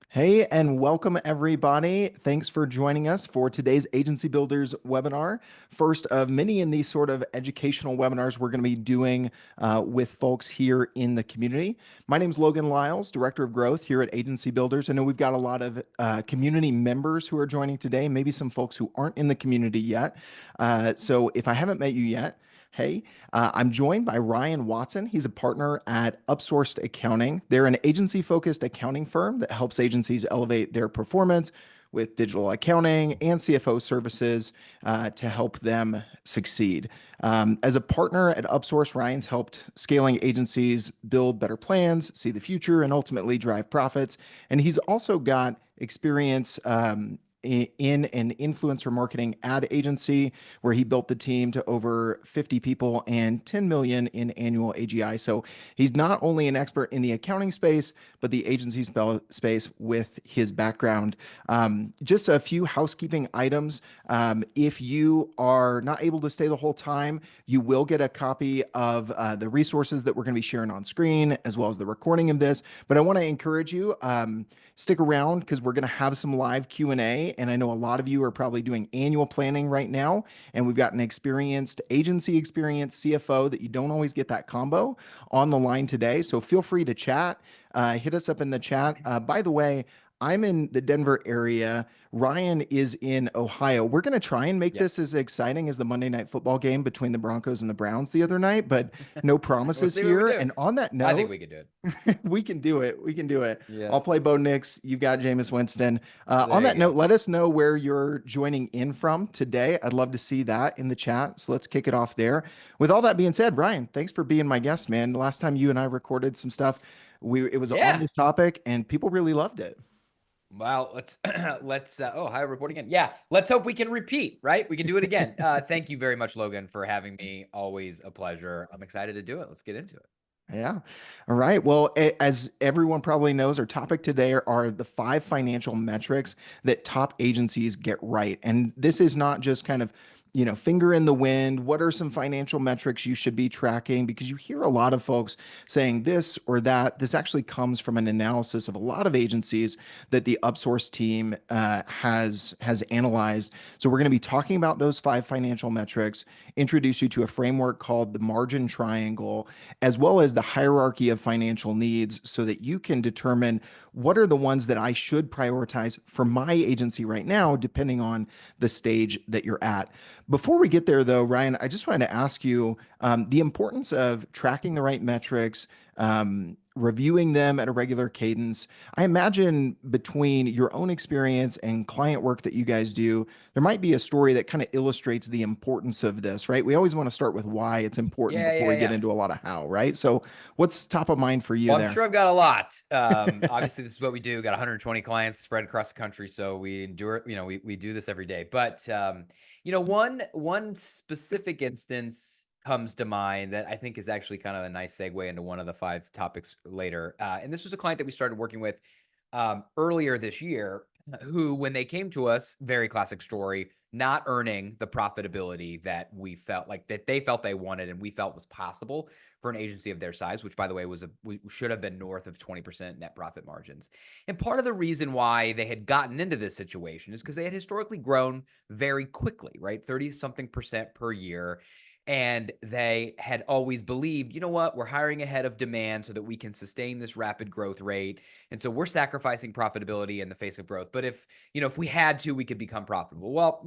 Hey, and welcome everybody. Thanks for joining us for today's Agency Builders webinar. First of many in these sort of educational webinars we're going to be doing with folks here in the community. My name is Logan Lyles, Director of Growth here at Agency Builders. I know we've got a lot of community members who are joining today, maybe some folks who aren't in the community yet. So if I haven't met you yet, hey, I'm joined by Ryan Watson. He's a partner at Upsourced Accounting. They're an agency-focused accounting firm that helps agencies elevate their performance with digital accounting and CFO services to help them succeed. As a partner at Upsource, Ryan's helped scaling agencies build better plans, see the future, and ultimately drive profits. And he's also got experience in an influencer marketing ad agency where he built the team to over 50 people and 10 million in annual AGI. So he's not only an expert in the accounting space, but the agency space with his background. Just a few housekeeping items. If you are not able to stay the whole time, you will get a copy of the resources that we're going to be sharing on screen, as well as the recording of this. But I want to encourage you, stick around because we're going to have some live Q&A. And I know a lot of you are probably doing annual planning right now. And we've got an experienced agency experienced CFO that you don't always get that combo on the line today. So feel free to chat. Hit us up in the chat. By the way, I'm in the Denver area. Ryan is in Ohio. We're going to try and make Yeah. this as exciting as the Monday Night Football game between the Broncos and the Browns the other night, but no We'll promises see what we here. do. And on that I think note, we could do it. we can do it. We can do it. Yeah. I'll play Bo Nix. You've got Jameis Winston. On There that you go. note, let us know where you're joining in from today. I'd love to see that in the chat. So let's kick it off there. With all that being said, Ryan, thanks for being my guest, man. Last time you and I recorded some stuff, it was on Yeah. this topic and people really loved it. Well, let's oh, hi report again. Yeah. Let's hope we can repeat, right? We can do it again. Thank you very much, Logan, for having me. Always a pleasure. I'm excited to do it. Let's get into it. Yeah. All right. Well, as everyone probably knows, our topic today are the five financial metrics that top agencies get right. And this is not just kind of, finger in the wind. What are some financial metrics you should be tracking? Because you hear a lot of folks saying this or that. This actually comes from an analysis of a lot of agencies that the Upsource team has analyzed. So we're going to be talking about those five financial metrics, introduce you to a framework called the margin triangle, as well as the hierarchy of financial needs so that you can determine what are the ones that I should prioritize for my agency right now, depending on the stage that you're at. Before we get there, though, Ryan, I just wanted to ask you the importance of tracking the right metrics, reviewing them at a regular cadence. I imagine between your own experience and client work that you guys do, there might be a story that kind of illustrates the importance of this, right? We always want to start with why it's important Yeah, before yeah, we get yeah. into a lot of how, right? So, what's top of mind for you Well, I'm there? sure I've got a lot. Obviously, this is what we do. Got 120 clients spread across the country, so we endure. We do this every day. But one specific instance comes to mind that I think is actually kind of a nice segue into one of the five topics later. And this was a client that we started working with earlier this year, who, when they came to us, very classic story, not earning the profitability that we felt like that they felt they wanted and we felt was possible for an agency of their size, which, by the way, we should have been north of 20% net profit margins. And part of the reason why they had gotten into this situation is because they had historically grown very quickly, right? 30 something percent per year. And they had always believed, you know what, we're hiring ahead of demand so that we can sustain this rapid growth rate. And so we're sacrificing profitability in the face of growth. But if we had to, we could become profitable. Well,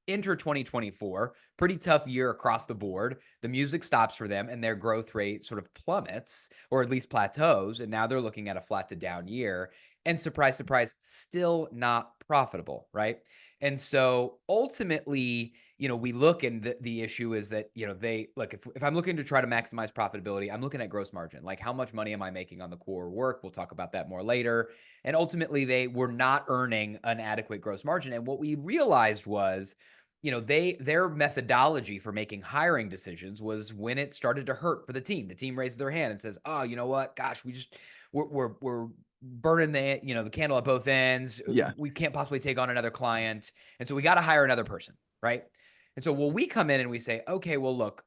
enter 2024, pretty tough year across the board. The music stops for them and their growth rate sort of plummets, or at least plateaus. And now they're looking at a flat to down year. And surprise, surprise, still not profitable, right? And so ultimately, we look, and the issue is that, they look, if I'm looking to try to maximize profitability, I'm looking at gross margin. Like, how much money am I making on the core work? We'll talk about that more later. And ultimately, they were not earning an adequate gross margin. And what we realized was, their methodology for making hiring decisions was when it started to hurt for the team. The team raises their hand and says, "Oh, you know what? Gosh, we're burning the candle at both ends. Yeah. We can't possibly take on another client, and so we got to hire another person, right?" And so, we come in and we say, "Okay, well, look,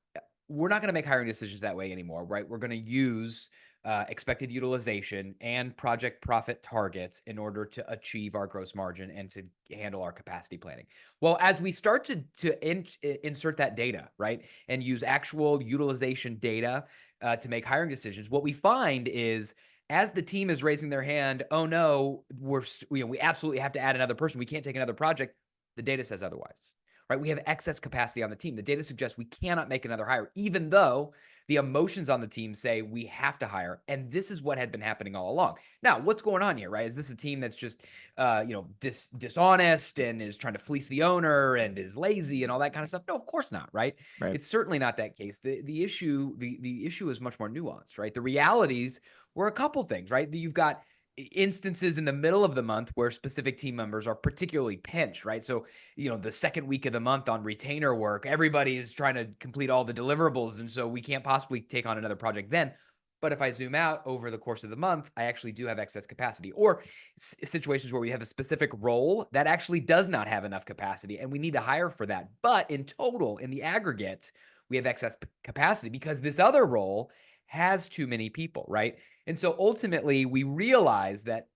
we're not going to make hiring decisions that way anymore, right? We're going to use expected utilization, and project profit targets in order to achieve our gross margin and to handle our capacity planning. Well, as we start to insert that data, right, and use actual utilization data to make hiring decisions, what we find is as the team is raising their hand, oh no, we absolutely have to add another person. We can't take another project. The data says otherwise, right? We have excess capacity on the team. The data suggests we cannot make another hire, even though the emotions on the team say we have to hire. And this is what had been happening all along. Now, what's going on here, right? Is this a team that's just, dishonest and is trying to fleece the owner and is lazy and all that kind of stuff? No, of course not, right? Right. It's certainly not that case. The issue is much more nuanced, right? The realities were a couple things, right? You've got instances in the middle of the month where specific team members are particularly pinched, right? So, the second week of the month on retainer work, everybody is trying to complete all the deliverables. And so we can't possibly take on another project then. But if I zoom out over the course of the month, I actually do have excess capacity. Or situations where we have a specific role that actually does not have enough capacity and we need to hire for that. But in total, in the aggregate, we have excess capacity because this other role has too many people, right? And so ultimately, we realize that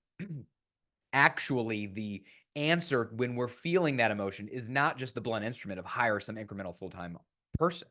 actually the answer when we're feeling that emotion is not just the blunt instrument of hire some incremental full-time person,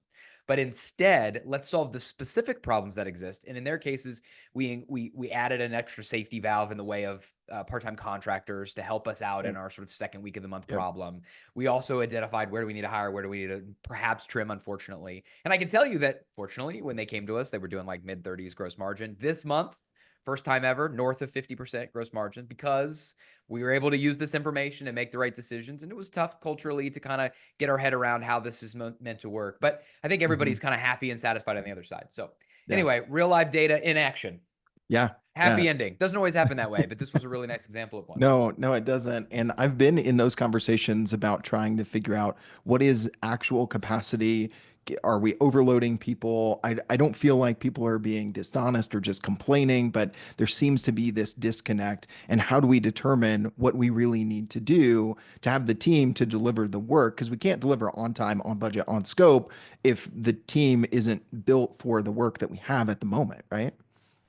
but instead let's solve the specific problems that exist. And in their cases, we added an extra safety valve in the way of part-time contractors to help us out in Right. our sort of second week of the month Yep. problem. We also identified where do we need to hire, where do we need to perhaps trim, unfortunately. And I can tell you that fortunately, when they came to us, they were doing like mid-30s gross margin. This month, first time ever, north of 50% gross margin, because we were able to use this information and make the right decisions. And it was tough culturally to kind of get our head around how this is meant to work. But I think Mhm. everybody's kind of happy and satisfied on the other side. So Yeah. anyway, real live data in action. Yeah. Yeah. Happy ending. Doesn't always happen that way, but this was a really nice example of one. No, no, it doesn't. And I've been in those conversations about trying to figure out what is actual capacity. Are we overloading people? I don't feel like people are being dishonest or just complaining, but there seems to be this disconnect. And how do we determine what we really need to do to have the team to deliver the work? Because we can't deliver on time, on budget, on scope if the team isn't built for the work that we have at the moment, right?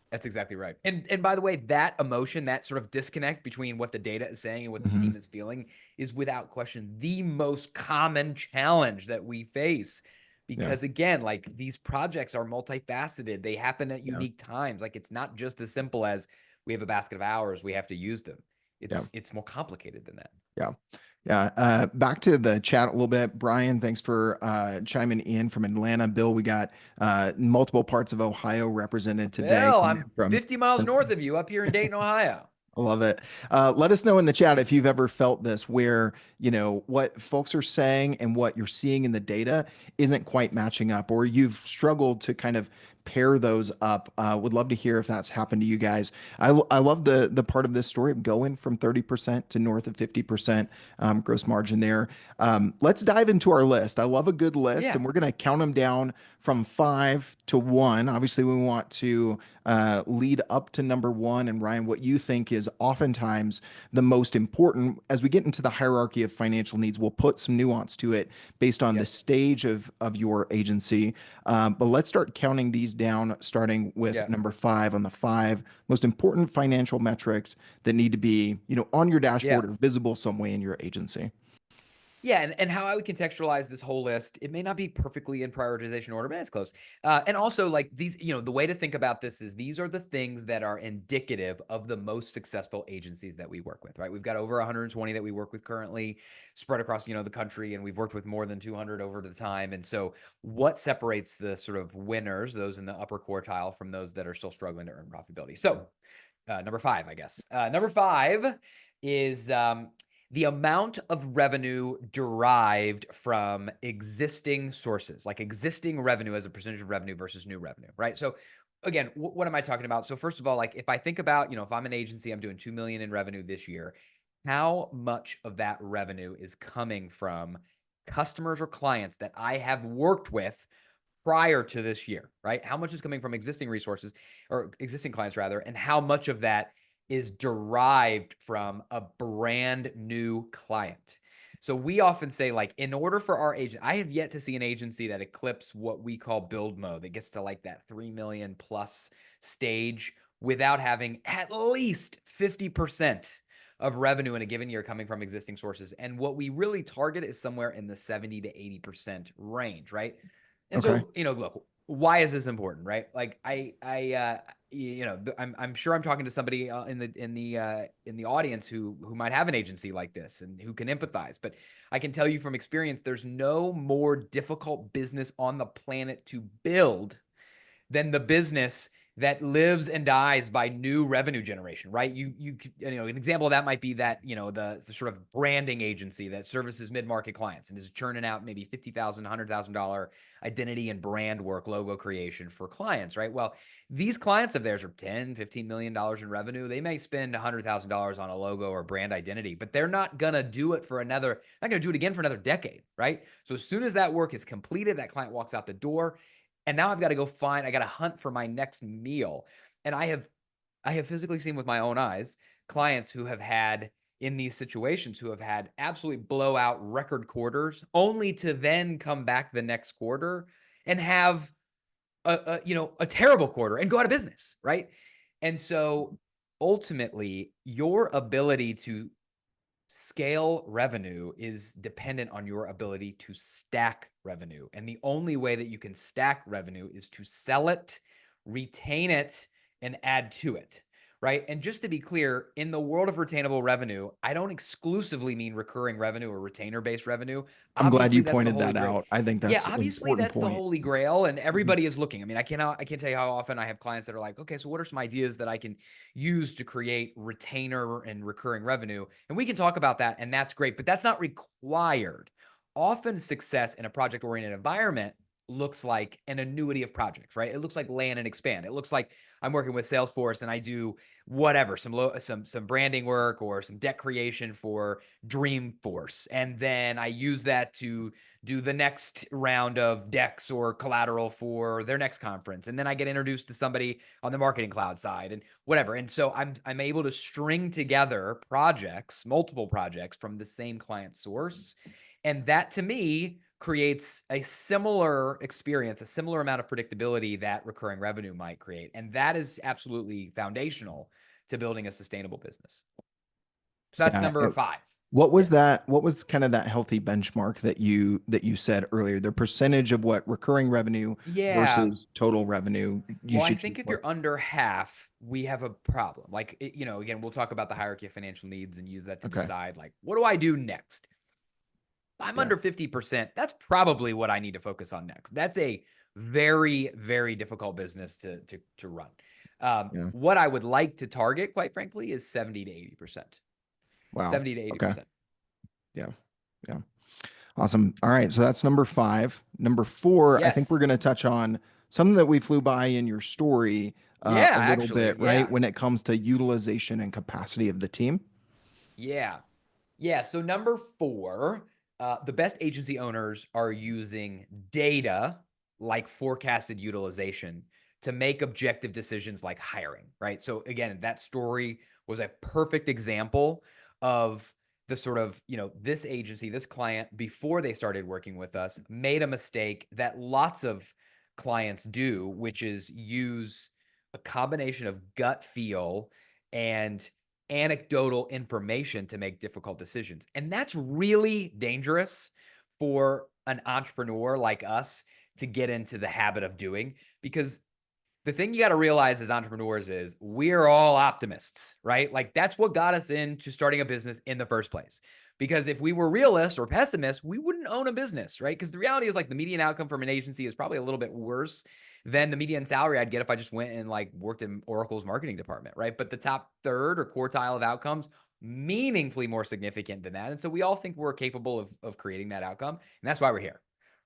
That's exactly right. And by the way, that emotion, that sort of disconnect between what the data is saying and what the Hmm. team is feeling is without question the most common challenge that we face. Yeah. Because again, like these projects are multifaceted. They happen at Yeah. unique times. Like it's not just as simple as we have a basket of hours, we have to use them. Yeah. It's more complicated than that. Yeah. Yeah. Back to the chat a little bit. Brian, thanks for chiming in from Atlanta. Bill, we got multiple parts of Ohio represented today Bill, coming I'm in from 50 miles Central. north of you up here in Dayton, Ohio. I love it. Let us know in the chat if you've ever felt this, where, what folks are saying and what you're seeing in the data isn't quite matching up, or you've struggled to kind of pair those up. Would love to hear if that's happened to you guys. I love the part of this story of going from 30% to north of 50% gross margin there. Let's dive into our list. I love a good list, Yeah. and we're going to count them down from 5 to 1. Obviously, we want to lead up to number 1. And Ryan, what you think is oftentimes the most important as we get into the hierarchy of financial needs, we'll put some nuance to it based on the Yep. stage of your agency. But let's start counting these down, starting with Yep. number 5 on the 5 most important financial metrics that need to be, on your Yeah. dashboard or visible some way in your agency. Yeah, and how I would contextualize this whole list, it may not be perfectly in prioritization order, but it's close. And also, like these, the way to think about this is these are the things that are indicative of the most successful agencies that we work with, right? We've got over 120 that we work with currently, spread across, the country, and we've worked with more than 200 over the time. And so, what separates the sort of winners, those in the upper quartile, from those that are still struggling to earn profitability? So, number 5, I guess. Number 5 is the amount of revenue derived from existing sources, like existing revenue as a percentage of revenue versus new revenue, right? So again, what am I talking about? So first of all, like if I think about, if I'm an agency, I'm doing 2 million in revenue this year, how much of that revenue is coming from customers or clients that I have worked with prior to this year, right? How much is coming from existing resources or existing clients rather, and how much of that is derived from a brand new client? So we often say, like, in order for our agent, I have yet to see an agency that eclipse what we call build mode that gets to like that 3 million plus stage without having at least 50% of revenue in a given year coming from existing sources. And what we really target is somewhere in the 70 to 80% range, right? And Okay. so, look, why is this important, right? Like I'm sure I'm talking to somebody in the audience who might have an agency like this and who can empathize. But I can tell you from experience, there's no more difficult business on the planet to build than the business that lives and dies by new revenue generation, right? An example of that might be that, the sort of branding agency that services mid-market clients and is churning out maybe $50,000, $100,000 identity and brand work, logo creation for clients, right? Well, these clients of theirs are 10, $15 million in revenue. They may spend $100,000 on a logo or brand identity, but they're not going to do it again for another decade, right? So as soon as that work is completed, that client walks out the door. And now I've got to I got to hunt for my next meal. And I have physically seen with my own eyes clients who have had in these situations who have had absolutely blowout record quarters only to then come back the next quarter and have a terrible quarter and go out of business, right? And so ultimately your ability to scale revenue is dependent on your ability to stack revenue. And the only way that you can stack revenue is to sell it, retain it, and add to it. Right. And just to be clear, in the world of retainable revenue, I don't exclusively mean recurring revenue or retainer based revenue. I'm glad Obviously, you that's the pointed holy that grail. out. I think Yeah, that's an obviously important that's the point. holy grail, and Mhm. everybody is looking. I mean, I can't tell you how often I have clients that are like, okay, so what are some ideas that I can use to create retainer and recurring revenue? And we can talk about that, and that's great, but that's not required. Often success in a project-oriented environment looks like an annuity of projects, right? It looks like land and expand. It looks like I'm working with Salesforce and I do whatever, some branding work or some deck creation for Dreamforce, and then I use that to do the next round of decks or collateral for their next conference. And then I get introduced to somebody on the marketing cloud side and whatever. And so I'm able to string together projects, multiple projects from the same client source. And that to me creates a similar experience, a similar amount of predictability that recurring revenue might create. And that is absolutely foundational to building a sustainable business. So that's Yeah. number 5. What was Yes. that? What was kind of that healthy benchmark that you said earlier? The percentage of what recurring revenue Yeah. versus total revenue you Well, I should shoot think if for. you're under half, we have a problem. Like, again, we'll talk about the hierarchy of financial needs and use that to Okay. decide, like, what do I do next? If I'm Yeah. under 50%. That's probably what I need to focus on next. That's a very, very difficult business to run. Yeah. What I would like to target, quite frankly, is 70 to 80%. Wow. 70 to Okay. 80%. Yeah. Yeah. Awesome. All right. So that's number five. Number four, I think we're Yes. going to touch on something that we flew by in your story Yeah, a little actually. bit, right? Yeah. When it comes to utilization and capacity of the team. Yeah. Yeah. So number 4, the best agency owners are using data like forecasted utilization to make objective decisions like hiring, right? So again, that story was a perfect example of the sort of, this agency, this client, before they started working with us, made a mistake that lots of clients do, which is use a combination of gut feel and anecdotal information to make difficult decisions. And that's really dangerous for an entrepreneur like us to get into the habit of doing, because the thing you got to realize as entrepreneurs is we're all optimists, right? Like that's what got us into starting a business in the first place. Because if we were realists or pessimists, we wouldn't own a business, right? Because the reality is like the median outcome from an agency is probably a little bit worse than the median salary I'd get if I just went and like worked in Oracle's marketing department, right? But the top third or quartile of outcomes meaningfully more significant than that. And so we all think we're capable of creating that outcome. And that's why we're here,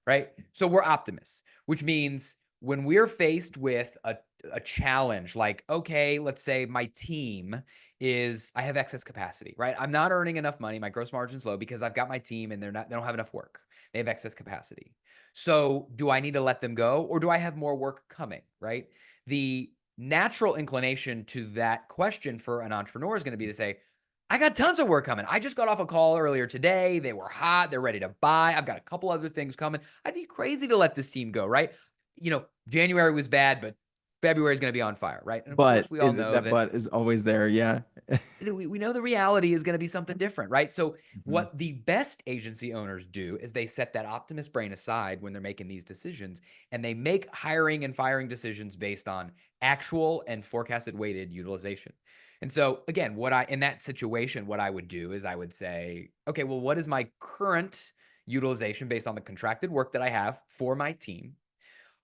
right? So we're optimists, which means when we're faced with a challenge, like, okay, let's say my team I have excess capacity, right? I'm not earning enough money. My gross margin's low because I've got my team and they don't have enough work. They have excess capacity. So do I need to let them go or do I have more work coming, right? The natural inclination to that question for an entrepreneur is going to be to say, I got tons of work coming. I just got off a call earlier today. They were hot. They're ready to buy. I've got a couple other things coming. I'd be crazy to let this team go, right? January was bad, but February is going to be on fire, right? And of course, But we all know that that but is always there. Yeah. we know the reality is going to be something different, right? So Mhm. what the best agency owners do is they set that optimist brain aside when they're making these decisions, and they make hiring and firing decisions based on actual and forecasted weighted utilization. And so again, in that situation, what I would do is I would say, okay, well, what is my current utilization based on the contracted work that I have for my team?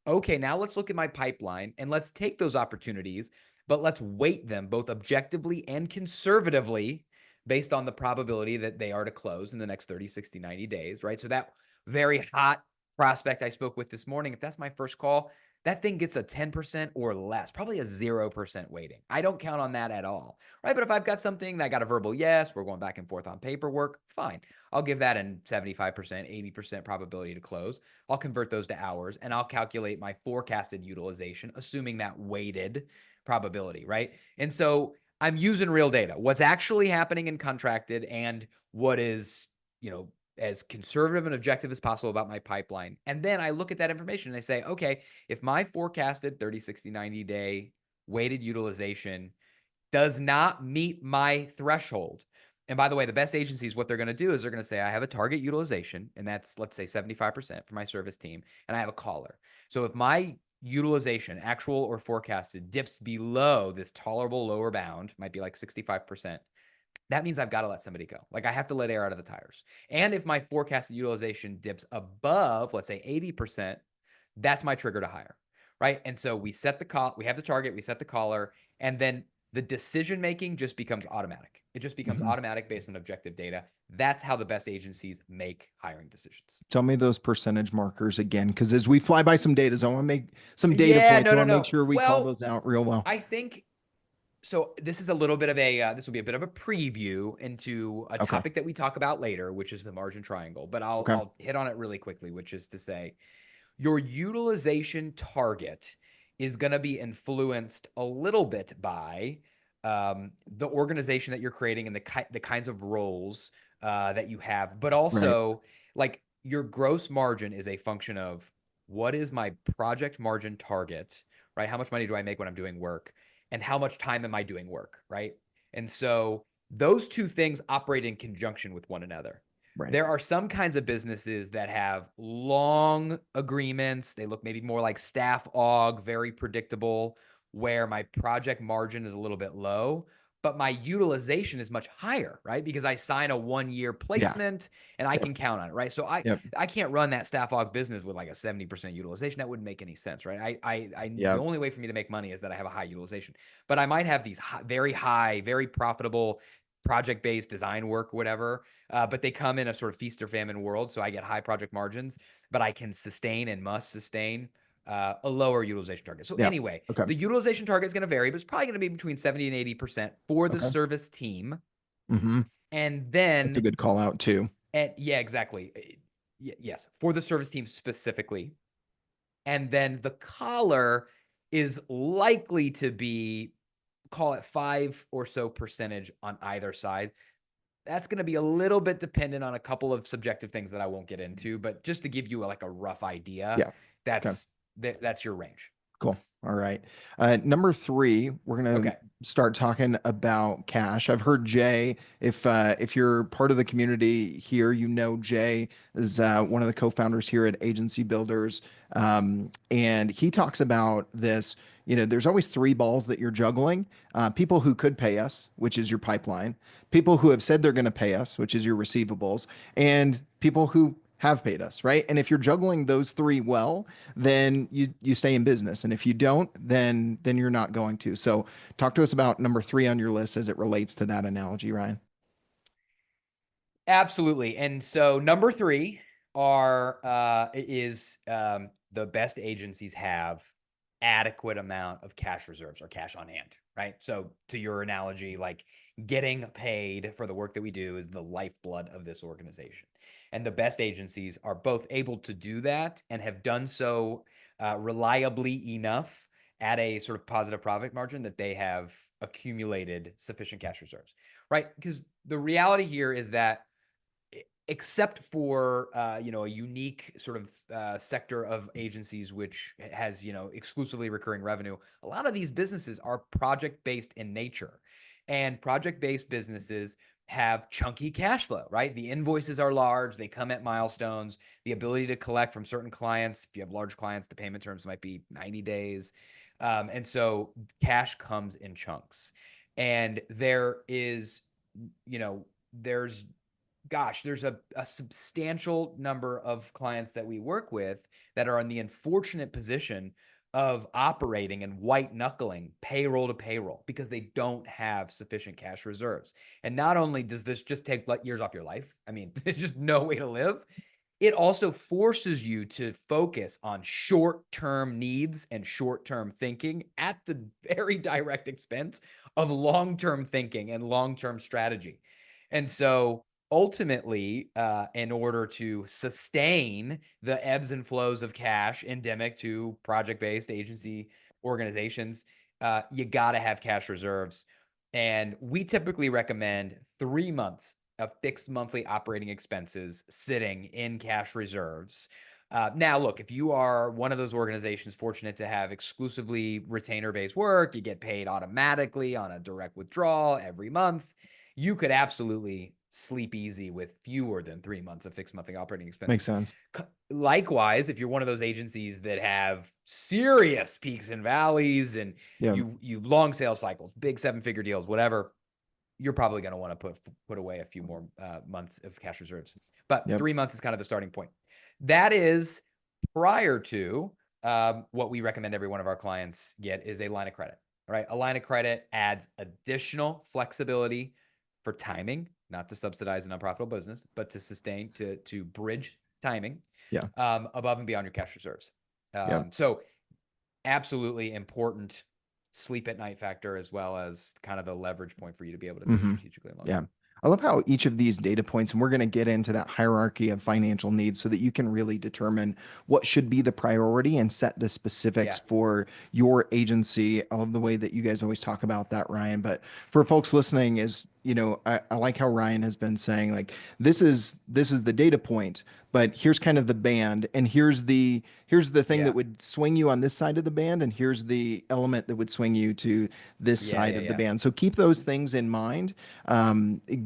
Okay, now let's look at my pipeline and let's take those opportunities, but let's weight them both objectively and conservatively based on the probability that they are to close in the next 30, 60, 90 days, right? So that very hot prospect I spoke with this morning, if that's my first call, that thing gets a 10% or less, probably a 0% weighting. I don't count on that at all, right? But if I've got something that I got a verbal yes, we're going back and forth on paperwork, fine. I'll give that a 75%, 80% probability to close. I'll convert those to hours and I'll calculate my forecasted utilization, assuming that weighted probability, right? And so I'm using real data, what's actually happening in contracted and what is, as conservative and objective as possible about my pipeline. And then I look at that information and I say, okay, if my forecasted 30, 60, 90 day weighted utilization does not meet my threshold. And by the way, the best agencies, what they're going to do is they're going to say, I have a target utilization, and that's, let's say, 75% for my service team, and I have a caller. So if my utilization, actual or forecasted, dips below this tolerable lower bound, might be like 65%, that means I've got to let somebody go. Like I have to let air out of the tires. And if my forecasted utilization dips above, let's say 80%, that's my trigger to hire, right? And so we set the call, we have the target, we set the caller, and then the decision making just becomes automatic. It just becomes Mhm. automatic based on objective data. That's how the best agencies make hiring decisions. Tell me those percentage markers again, because as we fly by some data, I want to make some data Yeah, points. no, I no, want to make no. sure we call Well, those out real well. I think so. This is a little bit of a this will be a bit of a preview into a Okay. topic that we talk about later, which is the margin triangle. But I'll Okay. I'll hit on it really quickly, which is to say your utilization target is going to be influenced a little bit by the organization that you're creating and the kinds of roles that you have, but Right. also like your gross margin is a function of what is my project margin target, right? How much money do I make when I'm doing work, and how much time am I doing work, right? And so those two things operate in conjunction with one another. Right. There are some kinds of businesses that have long agreements. They look maybe more like staff aug, very predictable, where my project margin is a little bit low, but my utilization is much higher, right? Because I sign a 1 year Yeah. placement and I Yep. can count on it, right? So Yep. I can't run that staff aug business with like a 70% utilization. That wouldn't make any sense, right? The Yep. only way for me to make money is that I have a high utilization. But I might have these very high, very profitable project-based design work, whatever, but they come in a sort of feast or famine world. So I get high project margins, but I can sustain and must sustain a lower utilization target. So Yep. anyway, Okay. the utilization target is going to vary, but it's probably going to be between 70 and 80% for the Okay. service team. Hmm. And That's a then, good call out too. yeah, exactly. Yes, for the service team specifically. And then the collar is likely to be, call it 5 or so percentage on either side. That's going to be a little bit dependent on a couple of subjective things that I won't get into, but just to give you like a rough idea, Yeah. Okay. that's your range. Cool. All right. Number three, we're gonna Okay. start talking about cash. I've heard Jay. If you're part of the community here, you know Jay is one of the co-founders here at Agency Builders, and he talks about this. There's always three balls that you're juggling. People who could pay us, which is your pipeline. People who have said they're going to pay us, which is your receivables, and people who have paid us, right? And if you're juggling those three well, then you stay in business. And if you don't, then you're not going to. So talk to us about number three on your list as it relates to that analogy, Ryan. Absolutely. And so number three is the best agencies have adequate amount of cash reserves or cash on hand, right? So to your analogy, like getting paid for the work that we do is the lifeblood of this organization. And the best agencies are both able to do that and have done so reliably enough at a sort of positive profit margin that they have accumulated sufficient cash reserves, right? Because the reality here is that except for a unique sort of sector of agencies which has exclusively recurring revenue. A lot of these businesses are project based in nature, and project based businesses have chunky cash flow, right? The invoices are large, they come at milestones, the ability to collect from certain clients. If you have large clients, the payment terms might be 90 days, and so cash comes in chunks. And there is, there's there's a substantial number of clients that we work with that are in the unfortunate position of operating and white knuckling payroll to payroll because they don't have sufficient cash reserves. And not only does this just take years off your life, I mean, there's just no way to live. It also forces you to focus on short-term needs and short-term thinking at the very direct expense of long-term thinking and long-term strategy. And so ultimately, in order to sustain the ebbs and flows of cash endemic to project-based agency organizations, you got to have cash reserves. And we typically recommend 3 months of fixed monthly operating expenses sitting in cash reserves. Now, look, if you are one of those organizations fortunate to have exclusively retainer-based work, you get paid automatically on a direct withdrawal every month, you could absolutely sleep easy with fewer than 3 months of fixed monthly operating Makes expenses. sense. Likewise, if you're one of those agencies that have serious peaks and valleys and Yeah. you long sales cycles, big seven-figure deals, whatever, you're probably going to want to put away a few more months of cash reserves. But Yep. 3 months is kind of the starting point. That is prior to what we recommend every one of our clients get is a line of credit. Right, a line of credit adds additional flexibility for timing, not to subsidize an unprofitable business, but to sustain, to bridge timing Yeah. above and beyond your cash reserves. Yeah. So absolutely important sleep at night factor, as well as kind of the leverage point for you to be able to think Hmm. strategically long Yeah. term. I love how each of these data points, and we're going to get into that hierarchy of financial needs so that you can really determine what should be the priority and set the specifics Yeah. for your agency. I love the way that you guys always talk about that, Ryan. But for folks listening, I like how Ryan has been saying, like, this is the data point, but here's kind of the band, and here's the thing that Yeah. would swing you on this side of the band, and here's the element that would swing you to this Yeah. side Yeah. of the Yeah. band. So keep those things in mind,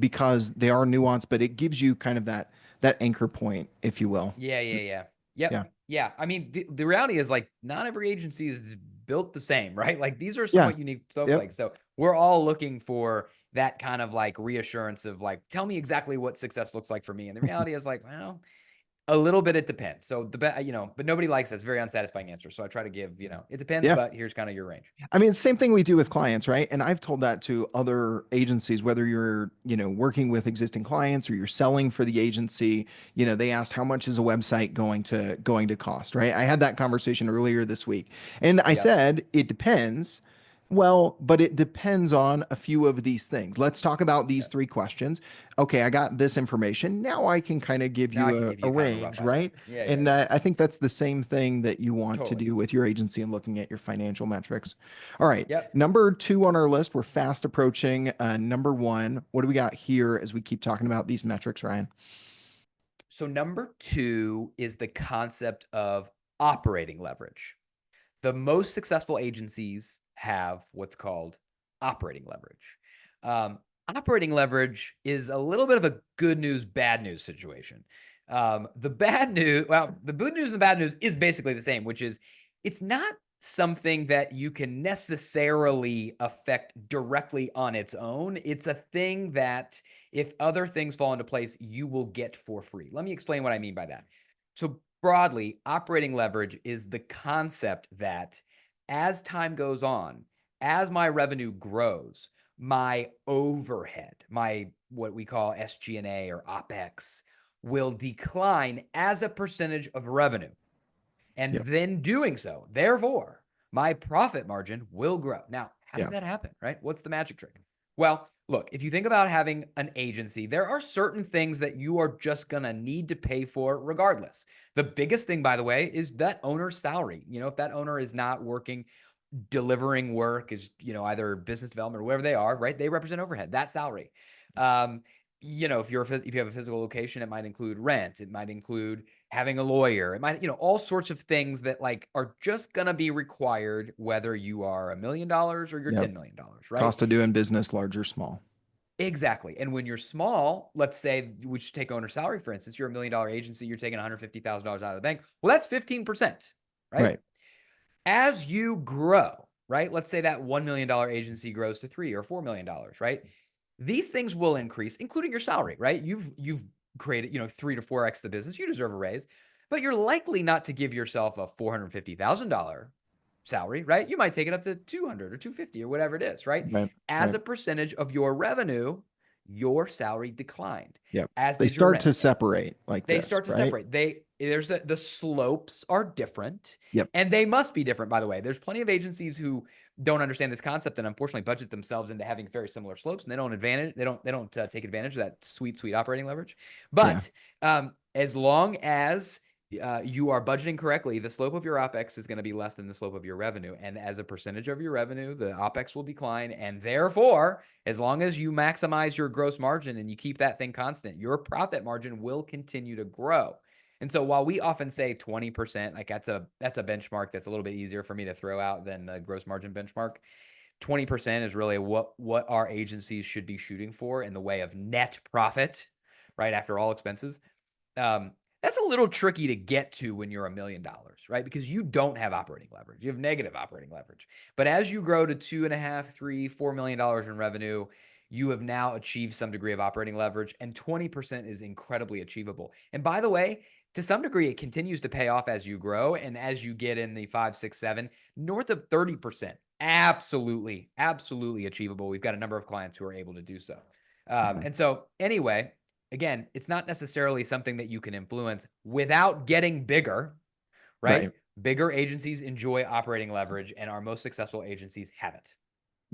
because they are nuanced, but it gives you kind of that anchor point, if you will. Yeah. Yeah. Yeah. Yep. Yeah. Yeah. I mean, the reality is like not every agency is built the same, right? Like these are Yeah. somewhat unique snowflakes. Yep. So we're all looking for that kind of like reassurance of like, tell me exactly what success looks like for me. And the reality is like, well, a little bit, it depends. So but nobody likes that. It's a very unsatisfying answer. So I try to give, it depends, Yeah. but here's kind of your range. I mean, same thing we do with clients, right? And I've told that to other agencies, whether you're, working with existing clients or you're selling for the agency, they asked how much is a website going to cost, right? I had that conversation earlier this week. And I Yep. said, it depends. Well, but it depends on a few of these things. Let's talk about these Yep. three questions. Okay, I got this information. Now I can kind of give Now I you can a, give a you kind of a rough range, idea. right? Yeah. Yeah. And Yeah. I think that's the same thing that you want to Totally. do with your agency and looking at your financial metrics. All right. Yep. Number two on our list, we're fast approaching number one. What do we got here as we keep talking about these metrics, Ryan? So number two is the concept of operating leverage. The most successful agencies have what's called operating leverage. Um, Operating leverage is a little bit of a good news, bad news situation. The good news and the bad news is basically the same, which is it's not something that you can necessarily affect directly on its own. It's a thing that if other things fall into place, you will get for free. Let me explain what I mean by that. So broadly, operating leverage is the concept that as time goes on, as my revenue grows, my overhead, my what we call SG&A or OpEx, will decline as a percentage of revenue. And Yep. then doing so, therefore, my profit margin will grow. Now, how does Yeah. that happen, right? What's the magic trick? Well, look, if you think about having an agency, there are certain things that you are just going to need to pay for regardless. The biggest thing, by the way, is that owner's salary. If that owner is not working, delivering work, is, either business development or whatever they are, right? They represent overhead, that salary. Um, if you have a physical location, it might include rent, it might include having a lawyer, it might, all sorts of things that like are just gonna be required whether you are $1 million or you're Yep. $10 million, right? Cost of doing business, large or small. Exactly. And when you're small, let's say we should take owner salary, for instance, you're $1 million agency, you're taking $150,000 out of the bank. Well, that's 15%, right? Right. As you grow, right? Let's say that $1 million agency grows to $3 or $4 million, right? These things will increase, including your salary, right? You've created, 3 to 4x the business. You deserve a raise, but you're likely not to give yourself a $450,000 salary, right? You might take it up to 200 or 250 or whatever it is, right? Right. As Right. a percentage of your revenue, your salary declined, Yep. as They did your start to rent. separate like They this, start to right? separate. The slopes are different, Yep. and they must be different, by the way. There's plenty of agencies who don't understand this concept and unfortunately budget themselves into having very similar slopes, and they don't take advantage of that sweet operating leverage. Yeah. But as long as you are budgeting correctly, the slope of your OpEx is going to be less than the slope of your revenue. And as a percentage of your revenue, the OpEx will decline. And therefore, as long as you maximize your gross margin and you keep that thing constant, your profit margin will continue to grow. And so while we often say 20%, like that's a benchmark that's a little bit easier for me to throw out than the gross margin benchmark. 20% is really what our agencies should be shooting for in the way of net profit, right after all expenses. Um, that's a little tricky to get to when you're $1 million, right? Because you don't have operating leverage. You have negative operating leverage. But as you grow to 2.5, 3, $4 million in revenue, you have now achieved some degree of operating leverage, and 20% is incredibly achievable. And by the way, to some degree, it continues to pay off as you grow. And as you get in the 5, 6, 7, north of 30%, absolutely, absolutely achievable. We've got a number of clients who are able to do so. Yeah. And so, anyway, again, it's not necessarily something that you can influence without getting bigger, right? Right. Bigger agencies enjoy operating leverage, and our most successful agencies have it.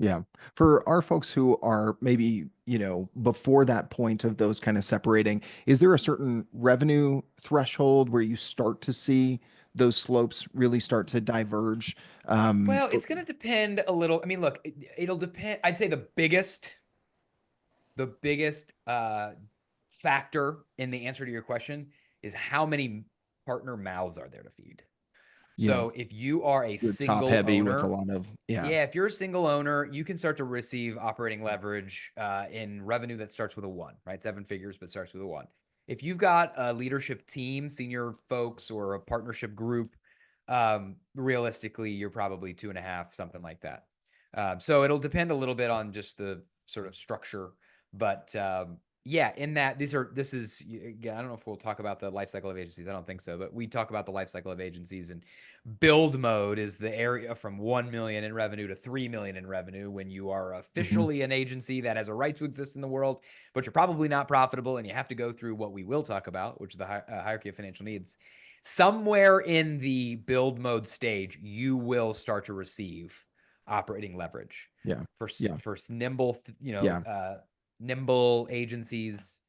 Yeah. For our folks who are maybe, before that point of those kind of separating, is there a certain revenue threshold where you start to see those slopes really start to diverge? Well, it's going to depend a little. I mean, look, it'll depend. I'd say the biggest factor in the answer to your question is how many partner mouths are there to feed. Yeah. So if you are a You're top single heavy with a owner, lot of, yeah. yeah, if you're a single owner, you can start to receive operating leverage in revenue that starts with a one, right? 7 figures, but starts with a one. If you've got a leadership team, senior folks, or a partnership group, realistically, you're probably 2.5, something like that. So it'll depend a little bit on just the sort of structure, but yeah, in that this is again, I don't know if we'll talk about the life cycle of agencies. I don't think so, but we talk about the life cycle of agencies, and build mode is the area from 1 million in revenue to 3 million in revenue when you are Hmm. officially an agency that has a right to exist in the world, but you're probably not profitable, and you have to go through what we will talk about, which is the hierarchy of financial needs. Somewhere in the build mode stage, you will start to receive operating leverage Yeah. for Yeah. nimble, Yeah. nimble agencies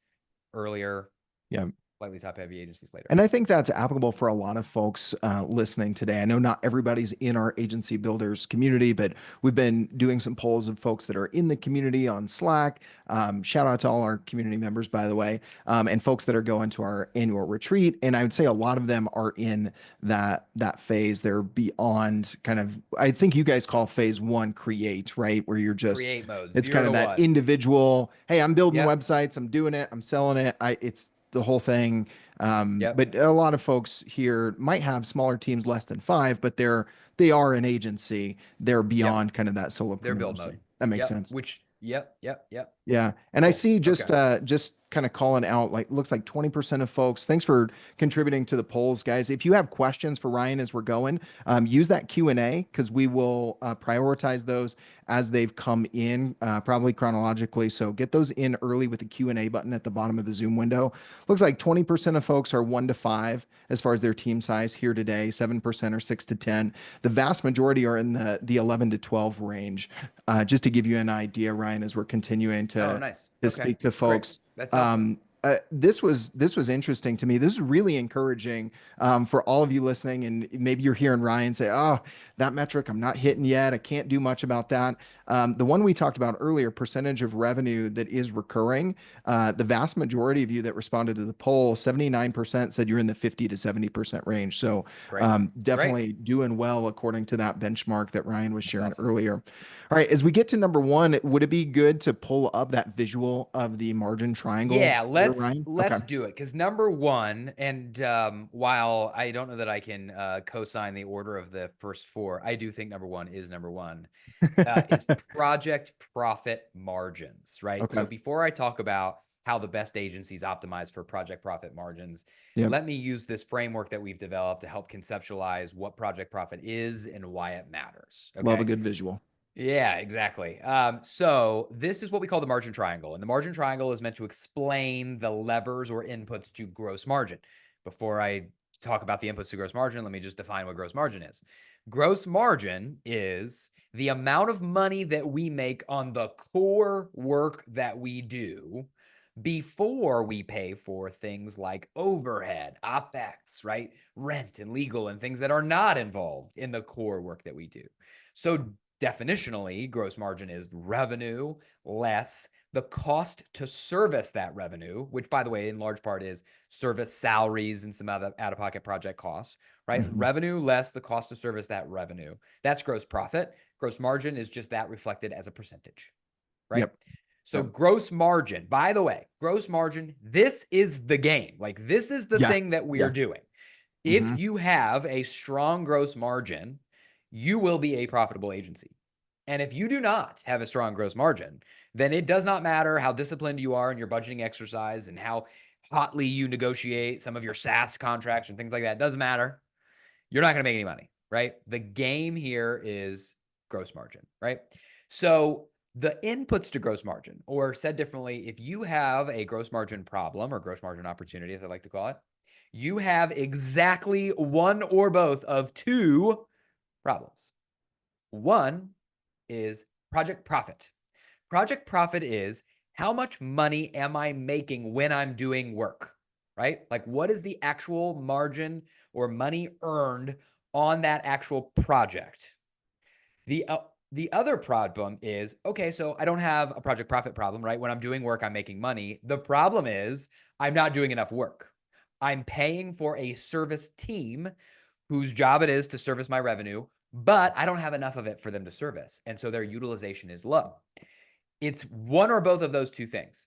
earlier, Yeah. slightly top heavy agencies later. And I think that's applicable for a lot of folks listening today. I know not everybody's in our agency builders community, but we've been doing some polls of folks that are in the community on Slack. Shout out to all our community members, by the way, and folks that are going to our annual retreat. And I would say a lot of them are in that phase. They're beyond kind of, I think you guys call phase one create, right? Where you're just, Create mode, it's 0 kind of to that 1. individual. Hey, I'm building Yep. websites. I'm doing it. I'm selling it. It's the whole thing. Yep. But a lot of folks here might have smaller teams, less than five, but they are an agency. They're Yep. beyond kind of that Their build solopreneur mode. thing. That makes Yep. sense. Which, yep. Yeah. And I Cool. see Okay. just kind of calling out like looks like 20% of folks. Thanks for contributing to the polls, guys. If you have questions for Ryan as we're going, use that Q&A because we will prioritize those as they've come in, probably chronologically. So get those in early with the Q&A button at the bottom of the Zoom window. Looks like 20% of folks are 1 to 5 as far as their team size here today. 7% are 6 to 10. The vast majority are in the 11 to 12 range. Just to give you an idea, Ryan, as we're continuing Oh, to nice. to Okay. speak to Great. folks. That's helpful. This was interesting to me. This is really encouraging for all of you listening, and maybe you're hearing Ryan say, "Oh, that metric I'm not hitting yet. I can't do much about that." The one we talked about earlier, percentage of revenue that is recurring. The vast majority of you that responded to the poll, 79% said you're in the 50 to 70% range. So Great. Great. definitely doing well according to that benchmark that Ryan was That's sharing awesome. earlier. All right, as we get to number one, would it be good to pull up that visual of the margin triangle Yeah, there, let's Ryan? Okay. let's do it because number one, and while I don't know that I can co-sign the order of the first four, I do think number one is number one. Is project profit margins, right? So Okay. before I talk about how the best agencies optimize for project profit margins, Yep. let me use this framework that we've developed to help conceptualize what project profit is and why it matters. Love a Okay. good visual. Yeah, exactly. So this is what we call the margin triangle. And the margin triangle is meant to explain the levers or inputs to gross margin. Before I talk about the inputs to gross margin, let me just define what gross margin is. Gross margin is the amount of money that we make on the core work that we do before we pay for things like overhead, OpEx, right? Rent and legal and things that are not involved in the core work that we do. So definitionally, gross margin is revenue less the cost to service that revenue, which, by the way, in large part is service salaries and some other out of pocket project costs, right? Mhm. Revenue less the cost to service that revenue. That's gross profit. Gross margin is just that reflected as a percentage, right? Yep. So, Yep. gross margin, by the way, gross margin, this is the game. Like, this is the Yeah. thing that we are Yeah. doing. If Hmm. you have a strong gross margin, you will be a profitable agency. And if you do not have a strong gross margin, then it does not matter how disciplined you are in your budgeting exercise and how hotly you negotiate some of your SaaS contracts and things like that. It doesn't matter. You're not going to make any money, right? The game here is gross margin, right? So the inputs to gross margin, or said differently, if you have a gross margin problem or gross margin opportunity, as I like to call it, you have exactly one or both of two problems. One is project profit. Project profit is how much money am I making when I'm doing work, right? Like, what is the actual margin or money earned on that actual project? The other problem is, okay, so I don't have a project profit problem, right? When I'm doing work, I'm making money. The problem is I'm not doing enough work. I'm paying for a service team whose job it is to service my revenue, but I don't have enough of it for them to service. And so their utilization is low. It's one or both of those two things.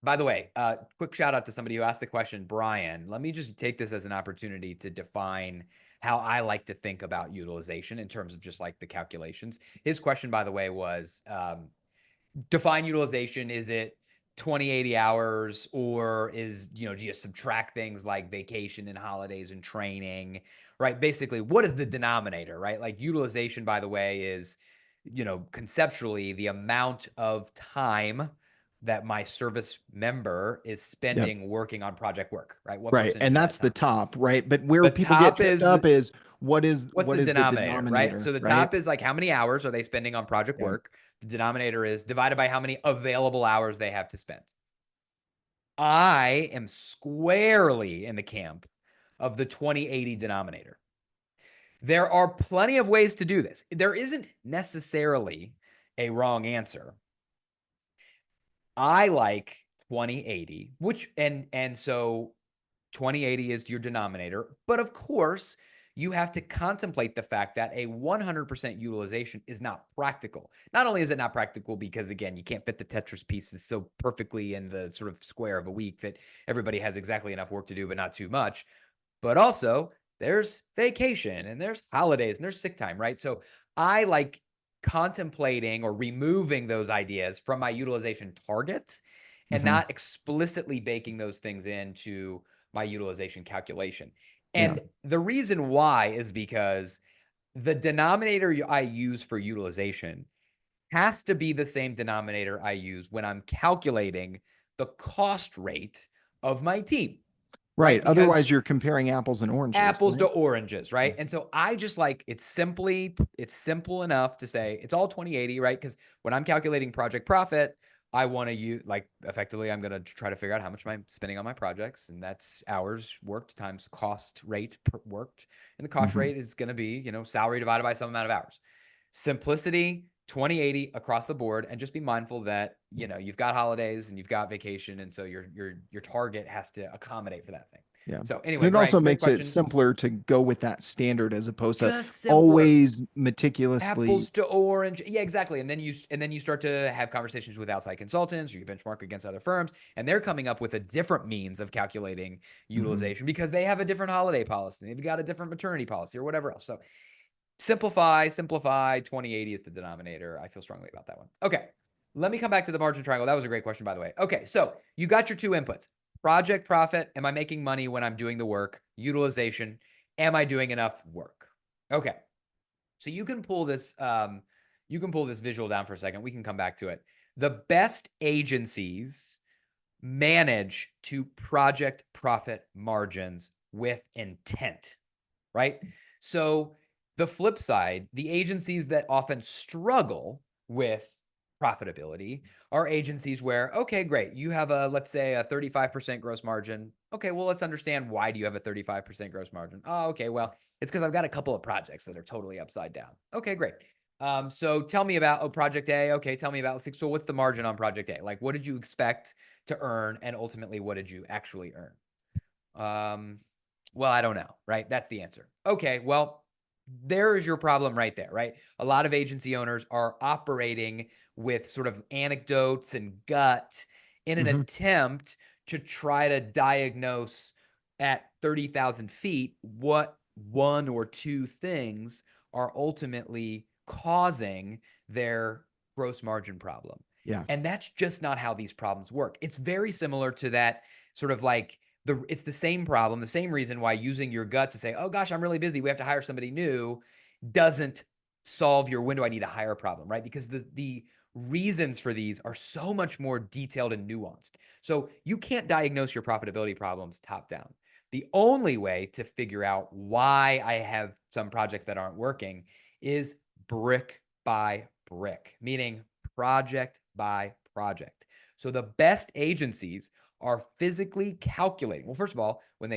By the way, quick shout out to somebody who asked the question, Brian. Let me just take this as an opportunity to define how I like to think about utilization in terms of just like the calculations. His question, by the way, was define utilization. Is it 20, 80 hours, or is, do you subtract things like vacation and holidays and training, right? Basically, what is the denominator, right? Like, utilization, by the way, is, conceptually the amount of time that my service member is Yep. spending working on project work, right? What Right. percentage And of that that's the time? top, right? But where The people get top tripped is up the is what's what the is the denominator, right? denominator, So the right? top is like how many hours are they spending on project Yeah. work? The denominator is divided by how many available hours they have to spend. I am squarely in the camp of the 2080 denominator. There are plenty of ways to do this. There isn't necessarily a wrong answer. I like 2080, which and so 2080 is your denominator. But of course, you have to contemplate the fact that a 100% utilization is not practical. Not only is it not practical because, again, you can't fit the Tetris pieces so perfectly in the sort of square of a week that everybody has exactly enough work to do, but not too much, but also there's vacation and there's holidays and there's sick time, right? So I like contemplating or removing those ideas from my utilization target and Hmm. not explicitly baking those things into my utilization calculation. Yeah. And the reason why is because the denominator I use for utilization has to be the same denominator I use when I'm calculating the cost rate of my team, Right. right? Because Otherwise, you're comparing apples and oranges, apples to right? oranges, Yeah. right? And so I just like it's simple enough to say it's all 2080, right? Because when I'm calculating project profit, I want to use, like, effectively, I'm going to try to figure out how much I'm spending on my projects, and that's hours worked times cost rate worked. And the cost Hmm. rate is going to be, salary divided by some amount of hours. Simplicity, 20/80 across the board, and just be mindful that, you've got holidays and you've got vacation, and so your target has to accommodate for that thing. Yeah. So And anyway, it also Brian, great makes it question. simpler to go with that standard as opposed to Just simpler. always meticulously. Apples to orange. Yeah, exactly. And then you start to have conversations with outside consultants, or you benchmark against other firms, and they're coming up with a different means of calculating Hmm. utilization because they have a different holiday policy. They've got a different maternity policy or whatever else. So simplify, 20/80 is the denominator. I feel strongly about that one. Okay. Let me come back to the margin triangle. That was a great question, by the way. Okay. So you got your two inputs: project profit. Am I making money when I'm doing the work? Utilization. Am I doing enough work? Okay. So you can pull this visual down for a second. We can come back to it. The best agencies manage to project profit margins with intent, right? So the flip side, the agencies that often struggle with profitability are agencies where, okay, great, you have let's say a 35% gross margin. Okay, well, let's understand, why do you have a 35% gross margin? Oh, okay, well, it's because I've got a couple of projects that are totally upside down. Okay, great. So tell me about project A. Okay, tell me about, so what's the margin on project A? Like, what did you expect to earn, and ultimately, what did you actually earn? Well, I don't know, right? That's the answer. Okay, well, there is your problem right there, right? A lot of agency owners are operating with sort of anecdotes and gut in an Hmm. attempt to try to diagnose at 30,000 feet what one or two things are ultimately causing their gross margin problem. Yeah. And that's just not how these problems work. It's very similar to that sort of like, it's the same problem, the same reason why using your gut to say, oh gosh, I'm really busy, we have to hire somebody new, doesn't solve your when do I need to hire problem, right? Because the reasons for these are so much more detailed and nuanced. So you can't diagnose your profitability problems top down. The only way to figure out why I have some projects that aren't working is brick by brick, meaning project by project. So the best agencies are physically calculating. Well, first of all, when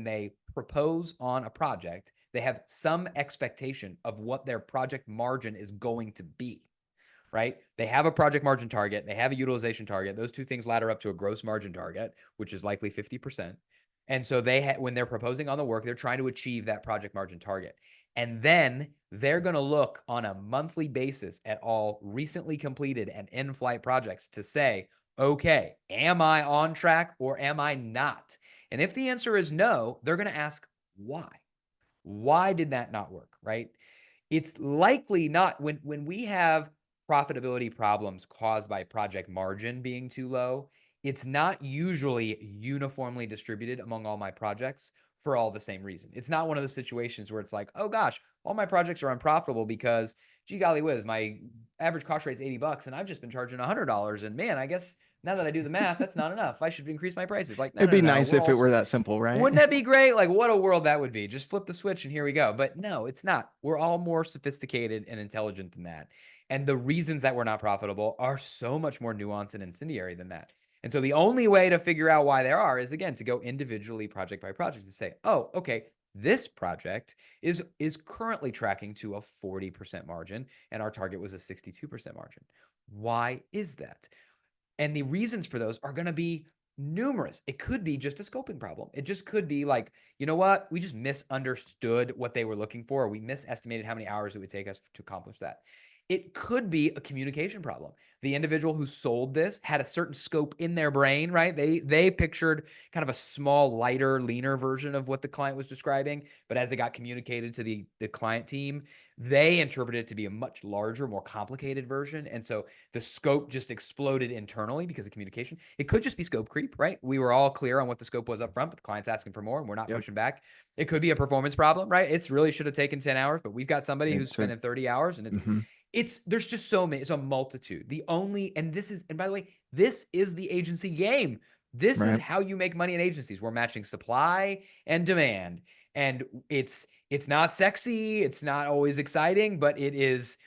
they propose on a project, they have some expectation of what their project margin is going to be, right? They have a project margin target, they have a utilization target. Those two things ladder up to a gross margin target, which is likely 50%. And so when they're proposing on the work, they're trying to achieve that project margin target. And then they're going to look on a monthly basis at all recently completed and in-flight projects to say, okay, am I on track or am I not? And if the answer is no, they're going to ask why. Why did that not work, right? It's likely not, when we have profitability problems caused by project margin being too low, it's not usually uniformly distributed among all my projects for all the same reason. It's not one of those situations where it's like, oh gosh, all my projects are unprofitable because, gee golly whiz, my average cost rate is $80 and I've just been charging $100. And man, I guess now that I do the math, that's not enough. I should increase my prices. Like, no, It'd no, be no, no. nice if it were that simple, right? Wouldn't that be great? Like, what a world that would be. Just flip the switch and here we go. But no, it's not. We're all more sophisticated and intelligent than that. And the reasons that we're not profitable are so much more nuanced and incendiary than that. And so the only way to figure out why there are is, again, to go individually project by project to say, oh, okay, this project is currently tracking to a 40% margin and our target was a 62% margin. Why is that? And the reasons for those are going to be numerous. It could be just a scoping problem. It just could be like, you know what? We just misunderstood what they were looking for. Or we misestimated how many hours it would take us to accomplish that. It could be a communication problem. The individual who sold this had a certain scope in their brain, right? They pictured kind of a small, lighter, leaner version of what the client was describing. But as it got communicated to the client team, they interpreted it to be a much larger, more complicated version. And so the scope just exploded internally because of communication. It could just be scope creep, right? We were all clear on what the scope was up front, but the client's asking for more and we're not Yep. pushing back. It could be a performance problem, right? It's really should have taken 10 hours, but we've got somebody It who's took. spending 30 hours and Hmm. there's just so many, it's a multitude. And by the way, this is the agency game. This is Right. how you make money in agencies. We're matching supply and demand. And it's not sexy, it's not always exciting, but it is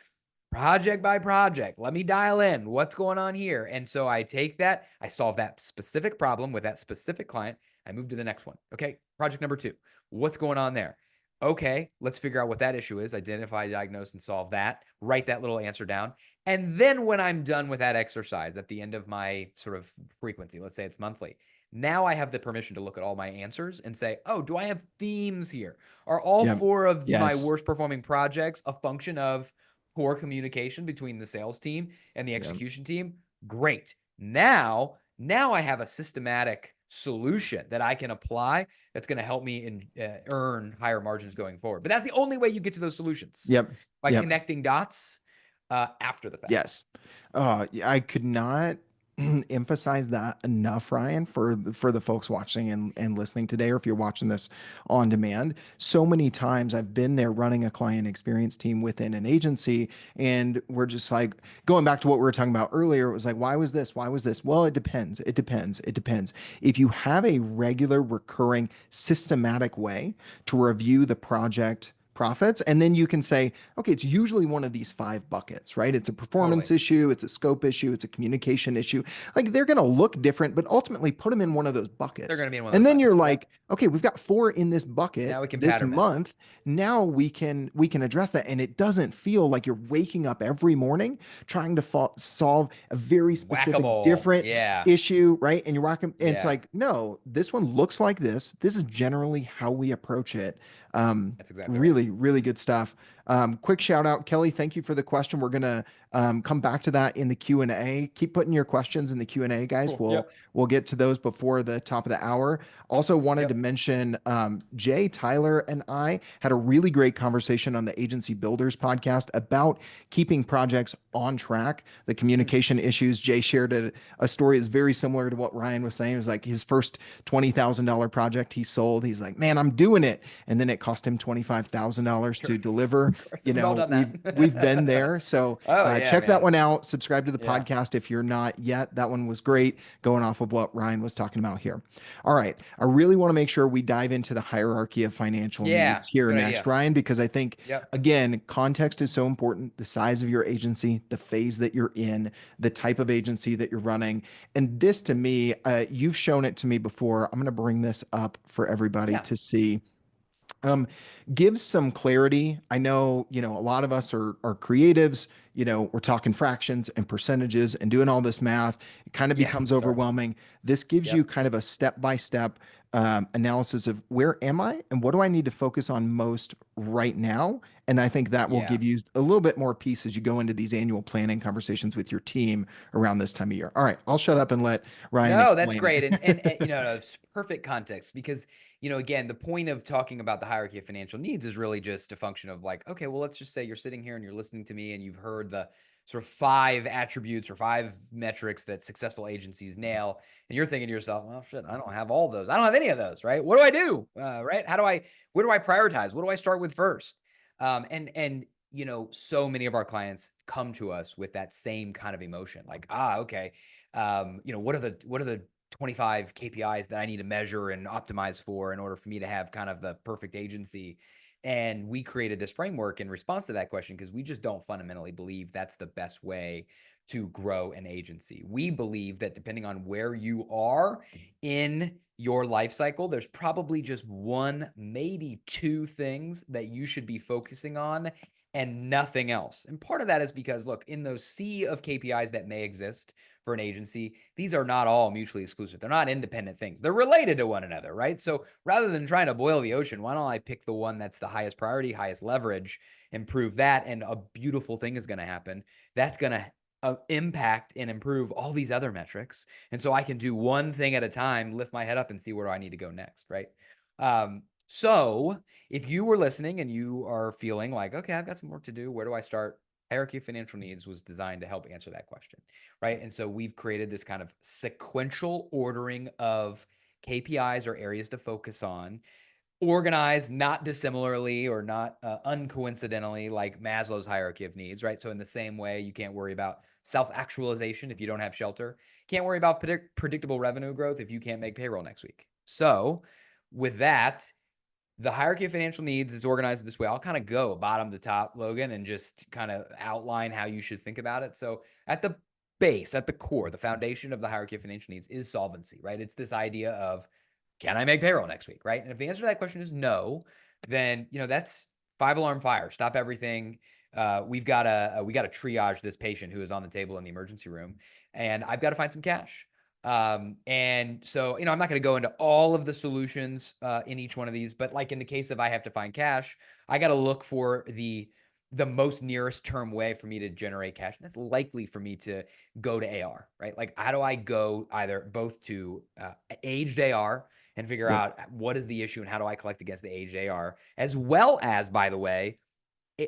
project by project. Let me dial in what's going on here. And so I take that, I solve that specific problem with that specific client. I move to the next one. Okay, project number 2. What's going on there? Okay, let's figure out what that issue is, identify, diagnose, and solve that, write that little answer down. And then when I'm done with that exercise at the end of my sort of frequency, let's say it's monthly, now I have the permission to look at all my answers and say, oh, do I have themes here? Are all Yep. 4 of my Yes. worst performing projects a function of poor communication between the sales team and the Yep. execution team? Great. Now I have a systematic solution that I can apply that's going to help me earn higher margins going forward. But that's the only way you get to those solutions, Yep. by Yep. connecting dots after the fact. Yes. I could not emphasize that enough, Ryan, for the folks watching and listening today, or if you're watching this on demand. So many times I've been there running a client experience team within an agency, and we're just like going back to what we were talking about earlier. It was like, why was this? Why was this? Well, it depends. It depends. It depends. If you have a regular, recurring, systematic way to review the project profits, and then you can say, okay, it's usually one of these 5 buckets, right? It's a performance Totally. issue, it's a scope issue, it's a communication issue. Like, they're going to look different, but ultimately put them in one of those They're buckets. going to be in one of And those then you're buckets. Yep. like, okay, we've got 4 in this bucket Now we can this pattern match. month. Now we can address that, and it doesn't feel like you're waking up every morning trying to solve a very specific Whack-a-mole. different Yeah. issue, right? And you're rocking, and it's Yeah. like, no, this one looks like this is generally how we approach it. That's exactly right. Really, really good stuff. Quick shout out, Kelly. Thank you for the question. We're gonna come back to that in the Q&A. Keep putting your questions in the Q&A, guys. Cool. We'll Yep. we'll get to those before the top of the hour. Also wanted to Yep. mention Jay, Tyler, and I had a really great conversation on the Agency Builders podcast about keeping projects on track, the communication issues. Jay shared a story that's very similar to what Ryan was saying. It was like his first $20,000 project he sold. He's like, man, I'm doing it. And then it cost him $25,000 Sure. to deliver. Of course. You We've all know, done we've been that. there. So Oh, yeah, check that man. one out. Subscribe to the Yeah. podcast if you're not yet. That one was great, going off of what Ryan was talking about here. All right. I really want to make sure we dive into the hierarchy of financial needs Yeah. here Good next, idea. Ryan, because I think, Yep. again, context is so important. The size of your agency, the phase that you're in, the type of agency that you're running. And this, to me, you've shown it to me before. I'm going to bring this up for everybody Yeah. to see. um, Gives some clarity. I know, a lot of us are creatives. We're talking fractions and percentages and doing all this math. It kind of Yeah. becomes Sorry. overwhelming. This gives you Yep. kind of a step-by-step analysis of where am I and what do I need to focus on most right now. And I think that will Yeah. give you a little bit more peace as you go into these annual planning conversations with your team around this time of year. All right, I'll shut up and let Ryan No, that's explain great. it. And no, it's perfect context because, again, the point of talking about the hierarchy of financial needs is really just a function of like, okay, well, let's just say you're sitting here and you're listening to me and you've heard the sort of 5 attributes or 5 metrics that successful agencies nail. And you're thinking to yourself, well, shit, I don't have all those. I don't have any of those, right? What do I do? Right? Where do I prioritize? What do I start with first? And so many of our clients come to us with that same kind of emotion, like, okay, what are the 25 KPIs that I need to measure and optimize for in order for me to have kind of the perfect agency? And we created this framework in response to that question because we just don't fundamentally believe that's the best way to grow an agency. We believe that depending on where you are in your life cycle, there's probably just 1, maybe 2 things that you should be focusing on and nothing else. And part of that is because, look, in those sea of KPIs that may exist for an agency, these are not all mutually exclusive. They're not independent things. They're related to one another, right? So rather than trying to boil the ocean, why don't I pick the one that's the highest priority, highest leverage, improve that, and a beautiful thing is going to happen. That's going to impact and improve all these other metrics. And so I can do one thing at a time, lift my head up and see where do I need to go next, right? So if you were listening and you are feeling like, okay, I've got some work to do, where do I start? Hierarchy of Financial Needs was designed to help answer that question, right? And so we've created this kind of sequential ordering of KPIs or areas to focus on, organized not dissimilarly or not uncoincidentally, like Maslow's hierarchy of needs, right? So in the same way, you can't worry about self-actualization if you don't have shelter. Can't worry about predictable revenue growth if you can't make payroll next week. So with that, The hierarchy of financial needs is organized this way. I'll kind of go bottom to top, Logan, and just kind of outline how you should think about it. So at the base, at the core, the foundation of the hierarchy of financial needs is solvency, right? It's this idea of, can I make payroll next week, right? And if the answer to that question is no, then that's 5 alarm fire. Stop everything. We got to triage this patient who is on the table in the emergency room, and I've got to find some cash. And so, I'm not going to go into all of the solutions in each one of these, but like in the case of I have to find cash, I got to look for the most nearest term way for me to generate cash. And that's likely for me to go to AR, right? Like, how do I go both to aged AR and figure Yep. out what is the issue and how do I collect against the aged AR, as well as, by the way,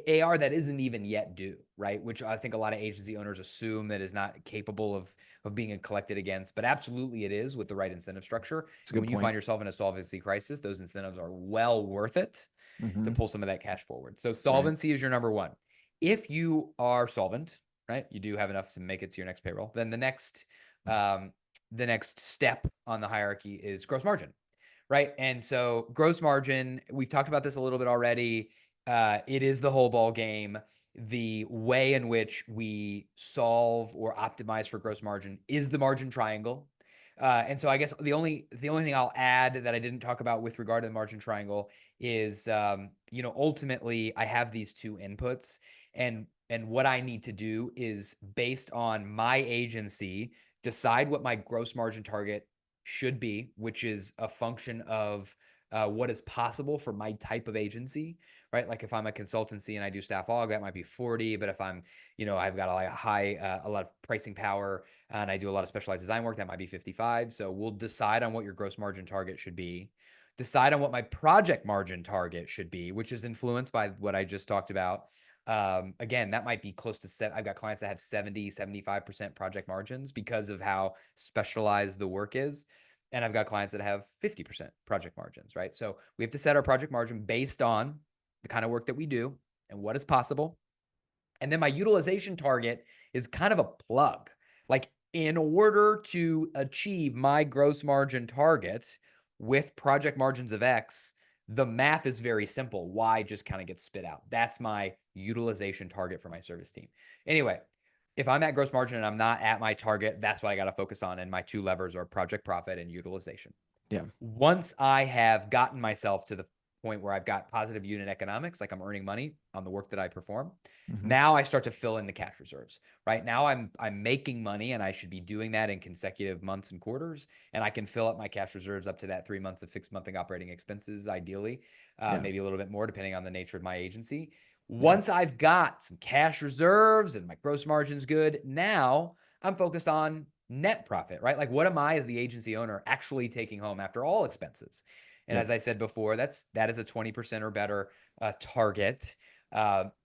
AR that isn't even yet due, right? Which I think a lot of agency owners assume that is not capable of being collected against, but absolutely it is with the right incentive structure. It's a And good when you point. find yourself in a solvency crisis, those incentives are well worth it to Hmm. pull some of that cash forward. So Right. solvency is your number one. If you are solvent, right, you do have enough to make it to your next payroll, then um, the next step on the hierarchy is gross margin, right? And so gross margin, we've talked about this a little bit already. It is the whole ball game. The way in which we solve or optimize for gross margin is the margin triangle. And so I guess the only thing I'll add that I didn't talk about with regard to the margin triangle is, ultimately I have these two inputs, and what I need to do is, based on my agency, decide what my gross margin target should be, which is a function of what is possible for my type of agency, right? Like if I'm a consultancy and I do staff aug, that might be 40. But if I've got a lot of pricing power and I do a lot of specialized design work, that might be 55. So we'll decide on what your gross margin target should be. Decide on what my project margin target should be, which is influenced by what I just talked about. Again, that might be close to I've got clients that have 70, 75% project margins because of how specialized the work is. And I've got clients that have 50% project margins, right? So we have to set our project margin based on the kind of work that we do and what is possible. And then my utilization target is kind of a plug. Like, in order to achieve my gross margin target with project margins of X, the math is very simple. Y just kind of gets spit out. That's my utilization target for my service team. Anyway, if I'm at gross margin and I'm not at my target, that's what I got to focus on. And my two levers are project profit and utilization. Yeah. Once I have gotten myself to the point where I've got positive unit economics, like I'm earning money on the work that I perform, Hmm. now I start to fill in the cash reserves. Right now I'm making money, and I should be doing that in consecutive months and quarters, and I can fill up my cash reserves up to that 3 months of fixed monthly operating expenses, ideally, Yeah. maybe a little bit more depending on the nature of my agency. Yeah. Once I've got some cash reserves and my gross margin's good, now I'm focused on net profit, right? Like, what am I, as the agency owner, actually taking home after all expenses? And Yeah. as I said before, that is a 20% or better target.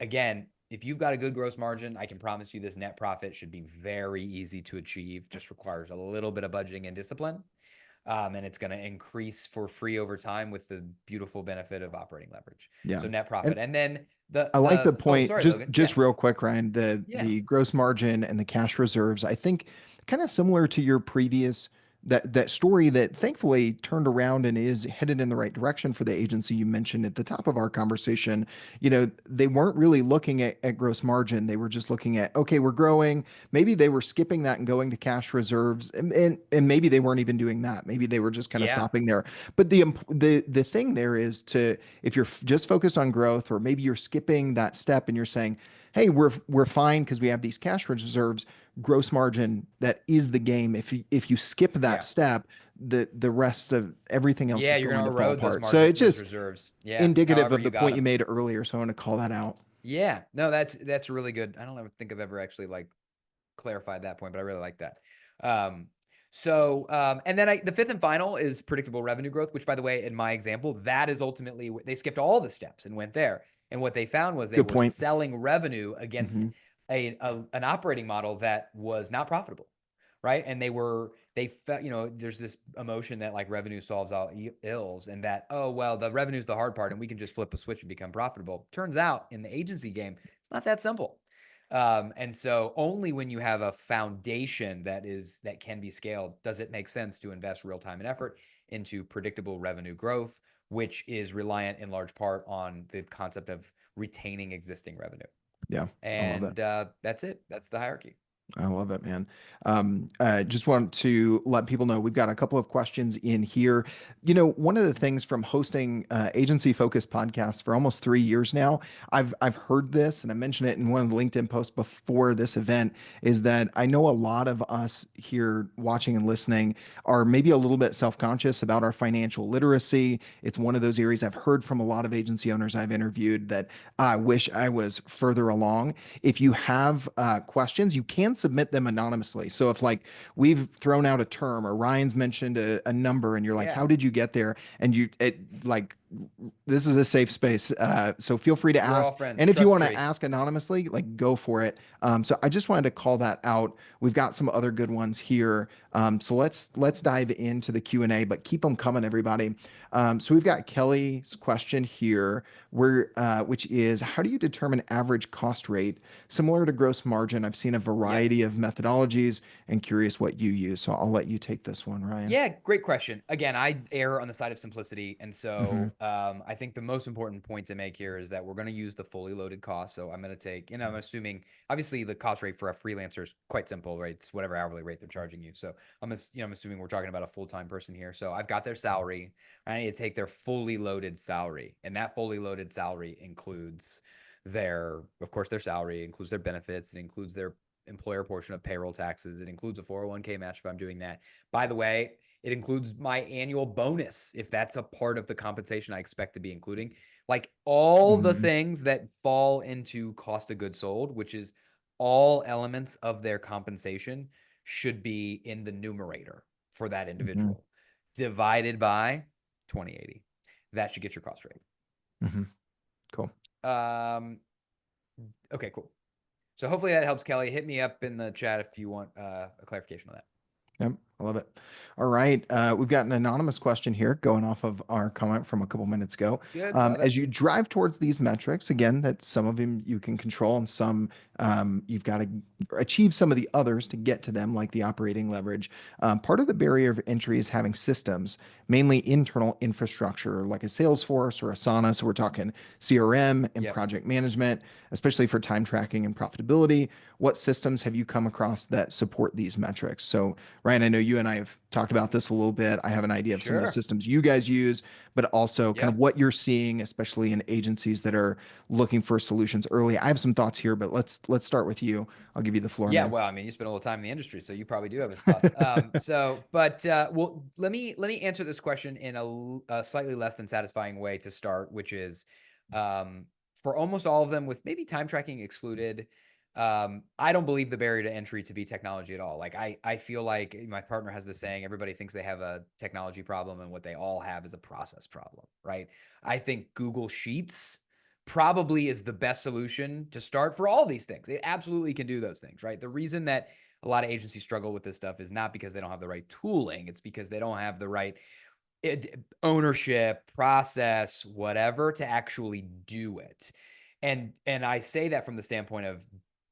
Again, if you've got a good gross margin, I can promise you this net profit should be very easy to achieve. Just requires a little bit of budgeting and discipline. And it's going to increase for free over time with the beautiful benefit of operating leverage. Yeah. So net And profit. And then I like the oh, point. sorry, Just Logan. Yeah. just real quick, Ryan, Yeah. the gross margin and the cash reserves, I think kind of similar to your previous that story that thankfully turned around and is headed in the right direction for the agency you mentioned at the top of our conversation. They weren't really looking at gross margin. They were just looking at, okay, we're growing. Maybe they were skipping that and going to cash reserves. And maybe they weren't even doing that. Maybe they were just kind of Yeah. stopping there. But the thing there is to, if you're just focused on growth, or maybe you're skipping that step and you're saying, hey, we're fine because we have these cash reserves, gross margin, that is the game. If you skip that Yeah. step, the rest of everything else Yeah. is You're going going to to fall erode those apart. So margin, it's those just reserves. Yeah. indicative However of you the got point you them. made earlier. So I want to call that out. Yeah. No, that's really good. I don't ever think I've ever actually clarified that point, but I really like that. Um, and then the fifth and final is predictable revenue growth, which, by the way, in my example, that is ultimately, they skipped all the steps and went there. And what they found was they Good were point. selling revenue against Hmm. an operating model that was not profitable, right? And they felt, there's this emotion that like revenue solves all ills, and that, oh, well, the revenue is the hard part and we can just flip a switch and become profitable. Turns out in the agency game, it's not that simple. And so only when you have a foundation that can be scaled does it make sense to invest real time and effort into predictable revenue growth, which is reliant in large part on the concept of retaining existing revenue. Yeah, I love it. And that's it. That's the hierarchy. I love it, man. Just want to let people know we've got a couple of questions in here. One of the things from hosting agency focused podcasts for almost 3 years now, I've heard this, and I mentioned it in one of the LinkedIn posts before this event, is that I know a lot of us here watching and listening are maybe a little bit self conscious about our financial literacy. It's one of those areas I've heard from a lot of agency owners I've interviewed that I wish I was further along. If you have questions, you can submit them anonymously. So if like we've thrown out a term or Ryan's mentioned a number and you're like, Yeah. how did you get there? And like, this is a safe space. So feel free to We're all ask. friends. And if you Trust want to tree. ask anonymously, like go for it. So I just wanted to call that out. We've got some other good ones here. So let's dive into the Q&A, but keep them coming, everybody. So we've got Kelly's question here, which is, how do you determine average cost rate? Similar to gross margin, I've seen a Yep. variety of methodologies and curious what you use. So I'll let you take this one, Ryan. Yeah, great question. Again, I err on the side of simplicity. And Hmm. so I think the most important point to make here is that we're going to use the fully loaded cost. So I'm going to take, I'm assuming, obviously, the cost rate for a freelancer is quite simple, right? It's whatever hourly rate they're charging you. So I'm assuming we're talking about a full-time person here. So I've got their salary. I need to take their fully loaded salary. And that fully loaded salary includes of course, their salary, includes their benefits, it includes their employer portion of payroll taxes. It includes a 401k match if I'm doing that. By the way, it includes my annual bonus if that's a part of the compensation I expect to be including. Like all the Hmm. things that fall into cost of goods sold, which is all elements of their compensation, should be in the numerator for that Hmm. individual, divided by 2080. That should get your cost rate. Hmm. Cool. Um, okay, cool. So hopefully that helps, Kelly. Hit me up in the chat if you want a clarification on that. Yep, I love it. All right. We've got an anonymous question here going off of our comment from a couple minutes ago. Good. Love it. As you drive towards these metrics, again, that some of them you can control and some you've got to achieve some of the others to get to them, like the operating leverage. Part of the barrier of entry is having systems, mainly internal infrastructure, like a Salesforce or Asana. So we're talking CRM and Yep. project management, especially for time tracking and profitability. What systems have you come across that support these metrics? So Ryan, I know you and I have talked about this a little bit. I have an idea of some of the Sure. systems you guys use, but also kind of Yep. what you're seeing, especially in agencies that are looking for solutions early. I have some thoughts here, but let's start with you. I'll give you the floor, Yeah, man. well, I mean, you spend a little time in the industry, so you probably do have his thoughts. Well, let me answer this question in a slightly less than satisfying way to start, which is, for almost all of them, with maybe time tracking excluded, I don't believe the barrier to entry to be technology at all. Like I feel like my partner has the saying, everybody thinks they have a technology problem, and what they all have is a process problem, right? I think Google Sheets probably is the best solution to start for all these things. It absolutely can do those things, right? The reason that a lot of agencies struggle with this stuff is not because they don't have the right tooling, it's because they don't have the right ownership, process, whatever to actually do it. And I say that from the standpoint of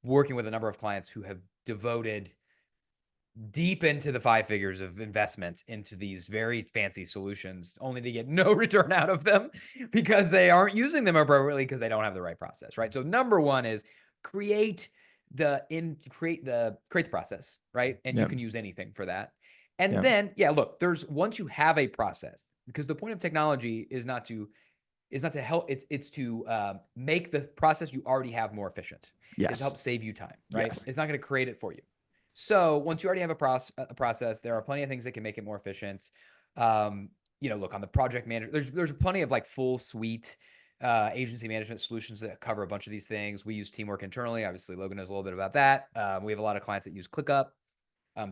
working with a number of clients who have devoted deep into the five figures of investment into these very fancy solutions only to get no return out of them because they aren't using them appropriately because they don't have the right process, right? So number one is create create the process, right? And you Yep. can use anything for that. And Yep. then yeah, look, there's once you have a process, because the point of technology is not to help, it's to make the process you already have more efficient, is to Yes. help save you time, right? Yes. It's not going to create it for you. So once you already have a process, there are plenty of things that can make it more efficient. Look, on the project manager, there's plenty of like full suite agency management solutions that cover a bunch of these things. We use Teamwork internally. Obviously, Logan knows a little bit about that. We have a lot of clients that use ClickUp.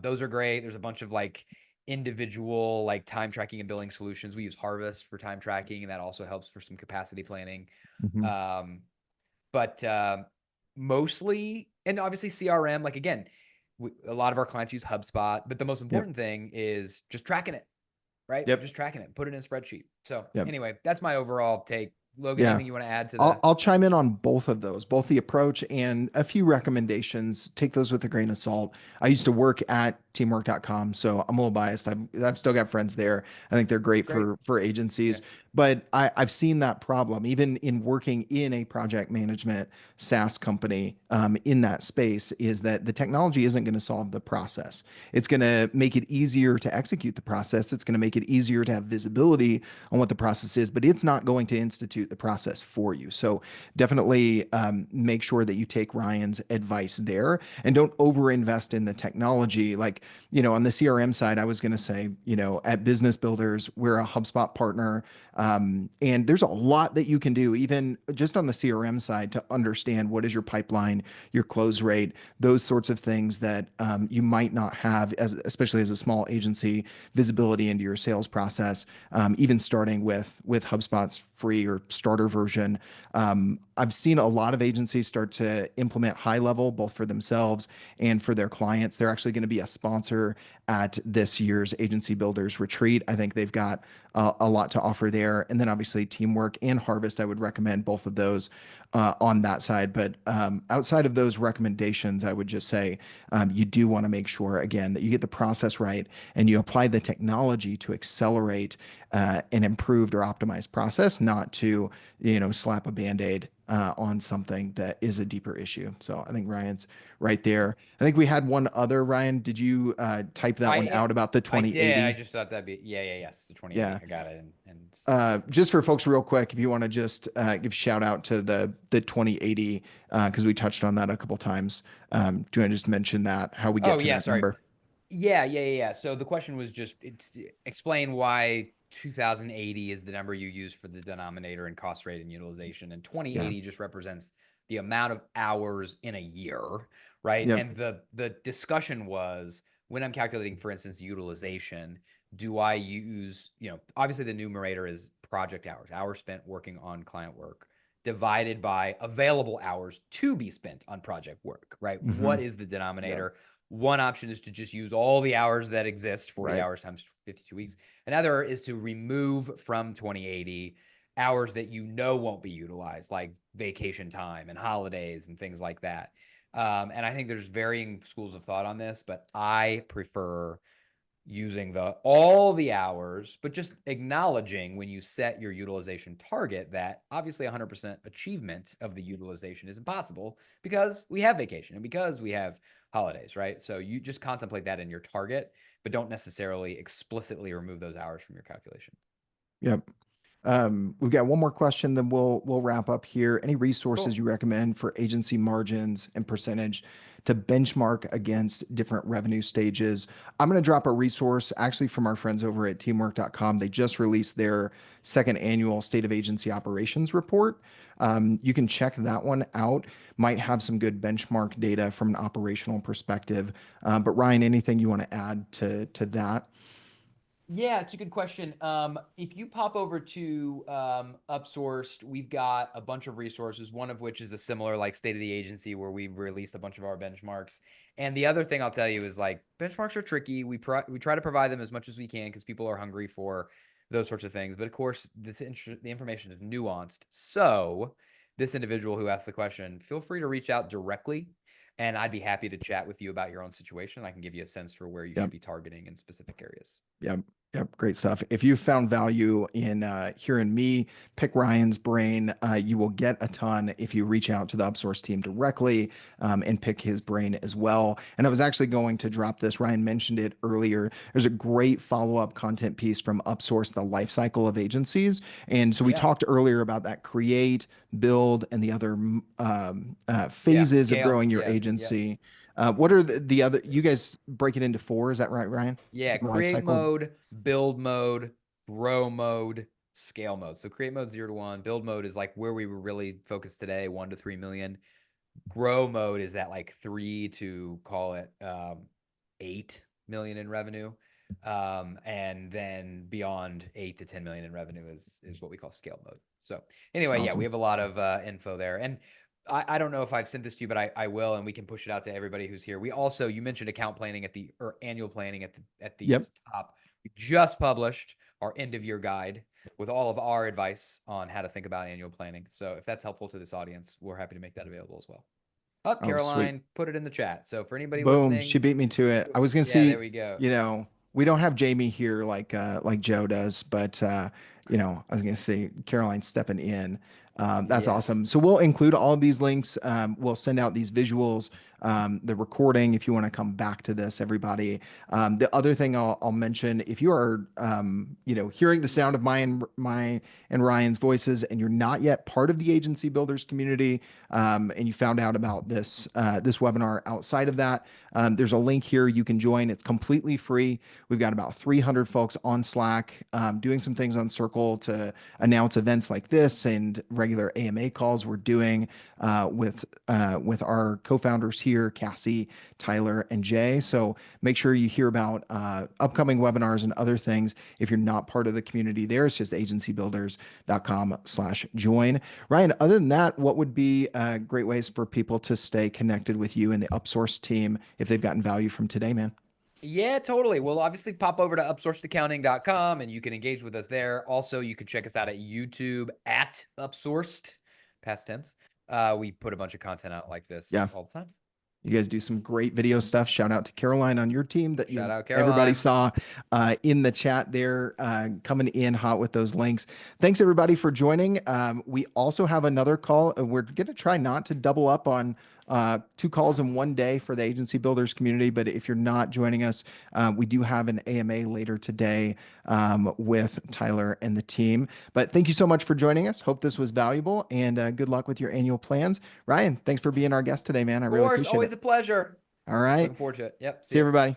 Those are great. There's a bunch of like individual like time tracking and billing solutions. We use Harvest for time tracking, and that also helps for some capacity planning. Hmm. Um, but Mostly, and obviously CRM, like again, a lot of our clients use HubSpot, but the most Yep. important thing is just tracking it, right? Yep. Just tracking it, put it in a spreadsheet. So Yep. anyway, that's my overall take. Logan, Yeah. anything you want to add to I'll, the? I'll chime in on both of those, both the approach and a few recommendations. Take those with a grain of salt. I used to work at teamwork.com, so I'm a little biased. I've still got friends there. I think they're great Great. for Yeah. agencies, but I've seen that problem even in working in a project management SaaS company in that space is that the technology isn't going to solve the process. It's going to make it easier to execute the process. It's going to make it easier to have visibility on what the process is, but it's not going to institute the process for you. So definitely make sure that you take Ryan's advice there and don't overinvest in the technology. Like, on the CRM side, I was going to say, at Business Builders, we're a HubSpot partner. And there's a lot that you can do, even just on the CRM side, to understand what is your pipeline, your close rate, those sorts of things that you might not have, especially as a small agency, visibility into your sales process. Even starting with HubSpot's free or starter version. I've seen a lot of agencies start to implement high level, both for themselves and for their clients. They're actually going to be a sponsor at this year's Agency Builders Retreat. I think they've got a lot to offer there. And then obviously Teamwork and Harvest, I would recommend both of those on that side. But outside of those recommendations, I would just say you do want to make sure, again, that you get the process right and you apply the technology to accelerate an improved or optimized process, not to, slap a band-aid on something that is a deeper issue. So I think Ryan's right there. I think we had one other. Ryan, did you type that one I out about the I did. I 2080? just thought that'd be yes, the 2080. Yeah. I got it. And Just for folks real quick, if you want to just give shout out to the 2080, because we touched on that a couple times. Do you want to just mention that, how we get oh to yeah, that sorry. number? Yeah. So the question was just explain why 2080 is the number you use for the denominator and cost rate and utilization, and Yeah. 2080 just represents the amount of hours in a year, right? Yep. And the discussion was when I'm calculating, for instance, utilization, do I use, obviously the numerator is project hours, hours spent working on client work, divided by available hours to be spent on project work, right? Hmm. What is the Yeah. denominator? One option is to just use all the hours that exist, 40 Right. hours times 52 weeks. Another is to remove from 2080 hours that won't be utilized, like vacation time and holidays and things like that. And I think there's varying schools of thought on this, but I prefer using all the hours, but just acknowledging when you set your utilization target that obviously 100% achievement of the utilization is impossible because we have vacation and because we have holidays, right? So you just contemplate that in your target, but don't necessarily explicitly remove those hours from your calculation. Yep. We've got one more question, then we'll wrap up here. Any resources Cool. you recommend for agency margins and percentage to benchmark against different revenue stages? I'm going to drop a resource actually from our friends over at teamwork.com. They just released their second annual State of Agency Operations report. You can check that one out. Might have some good benchmark data from an operational perspective. But Ryan, anything you want to add to that? Yeah, it's a good question. If you pop over to Upsourced, we've got a bunch of resources, one of which is a similar like state of the agency where we've released a bunch of our benchmarks. And the other thing I'll tell you is like benchmarks are tricky. We try to provide them as much as we can because people are hungry for those sorts of things. But of course, the information is nuanced. So this individual who asked the question, feel free to reach out directly. And I'd be happy to chat with you about your own situation. I can give you a sense for where you should Yep. be targeting in specific areas. Yep. Yep. Great stuff. If you found value in hearing me pick Ryan's brain, you will get a ton if you reach out to the Upsource team directly and pick his brain as well. And I was actually going to drop this. Ryan mentioned it earlier. There's a great follow-up content piece from Upsource, the life cycle of agencies. And so we Yeah. talked earlier about that create, build, and the other Yeah. phases of Scale. growing your Yeah. Yep. agency. What are the other? You guys break it into four. Is that right, Ryan? Yeah. The life Create cycle. mode, build mode, grow mode, scale mode. So create mode 0 to 1. Build mode is like where we were really focused today, 1 to 3 million. Grow mode is that like 3 to call it 8 million in revenue. And then beyond 8 to 10 million in revenue is what we call scale mode. So anyway, yeah, we Awesome. have a lot of info there. And I don't know if I've sent this to you, but I will, and we can push it out to everybody who's here. We also, you mentioned account planning or annual planning at the Yep. top. We just published our end of year guide with all of our advice on how to think about annual planning. So if that's helpful to this audience, we're happy to make that available as well. Oh, Oh, sweet. Caroline put it in the chat. So for anybody Boom, she listening, beat me to it. I was gonna yeah, there see, we go. we don't have Jamie here like Joe does, but I was gonna say Caroline stepping in. That's Yes. awesome. So we'll include all of these links. We'll send out these visuals, the recording if you want to come back to this, everybody. The other thing I'll mention, if you are hearing the sound of my and Ryan's voices and you're not yet part of the agency builders community, and you found out about this webinar outside of that, there's a link here you can join. It's completely free. We've got about 300 folks on Slack doing some things on Circle to announce events like this and regular AMA calls we're doing with our co-founders here, Cassie, Tyler, and Jay. So make sure you hear about upcoming webinars and other things. If you're not part of the community there, it's just agencybuilders.com/join. Ryan, other than that, what would be great ways for people to stay connected with you and the Upsourced team if they've gotten value from today, man? Yeah, totally. Well, obviously pop over to upsourcedaccounting.com and you can engage with us there. Also, you can check us out at YouTube at Upsourced, past tense. We put a bunch of content out like this Yeah. all the time. You guys do some great video stuff. Shout out to Caroline on your team that Shout out everybody Caroline. saw in the chat there, coming in hot with those links. Thanks everybody for joining. We also have another call. We're going to try not to double up on two calls in one day for the agency builders community. But if you're not joining us, we do have an AMA later today with Tyler and the team. But thank you so much for joining us. Hope this was valuable, and good luck with your annual plans. Ryan, thanks for being our guest today, man. I Of really course, appreciate always it. a pleasure. All right. Looking forward to it. Yep. See See you, ya. everybody.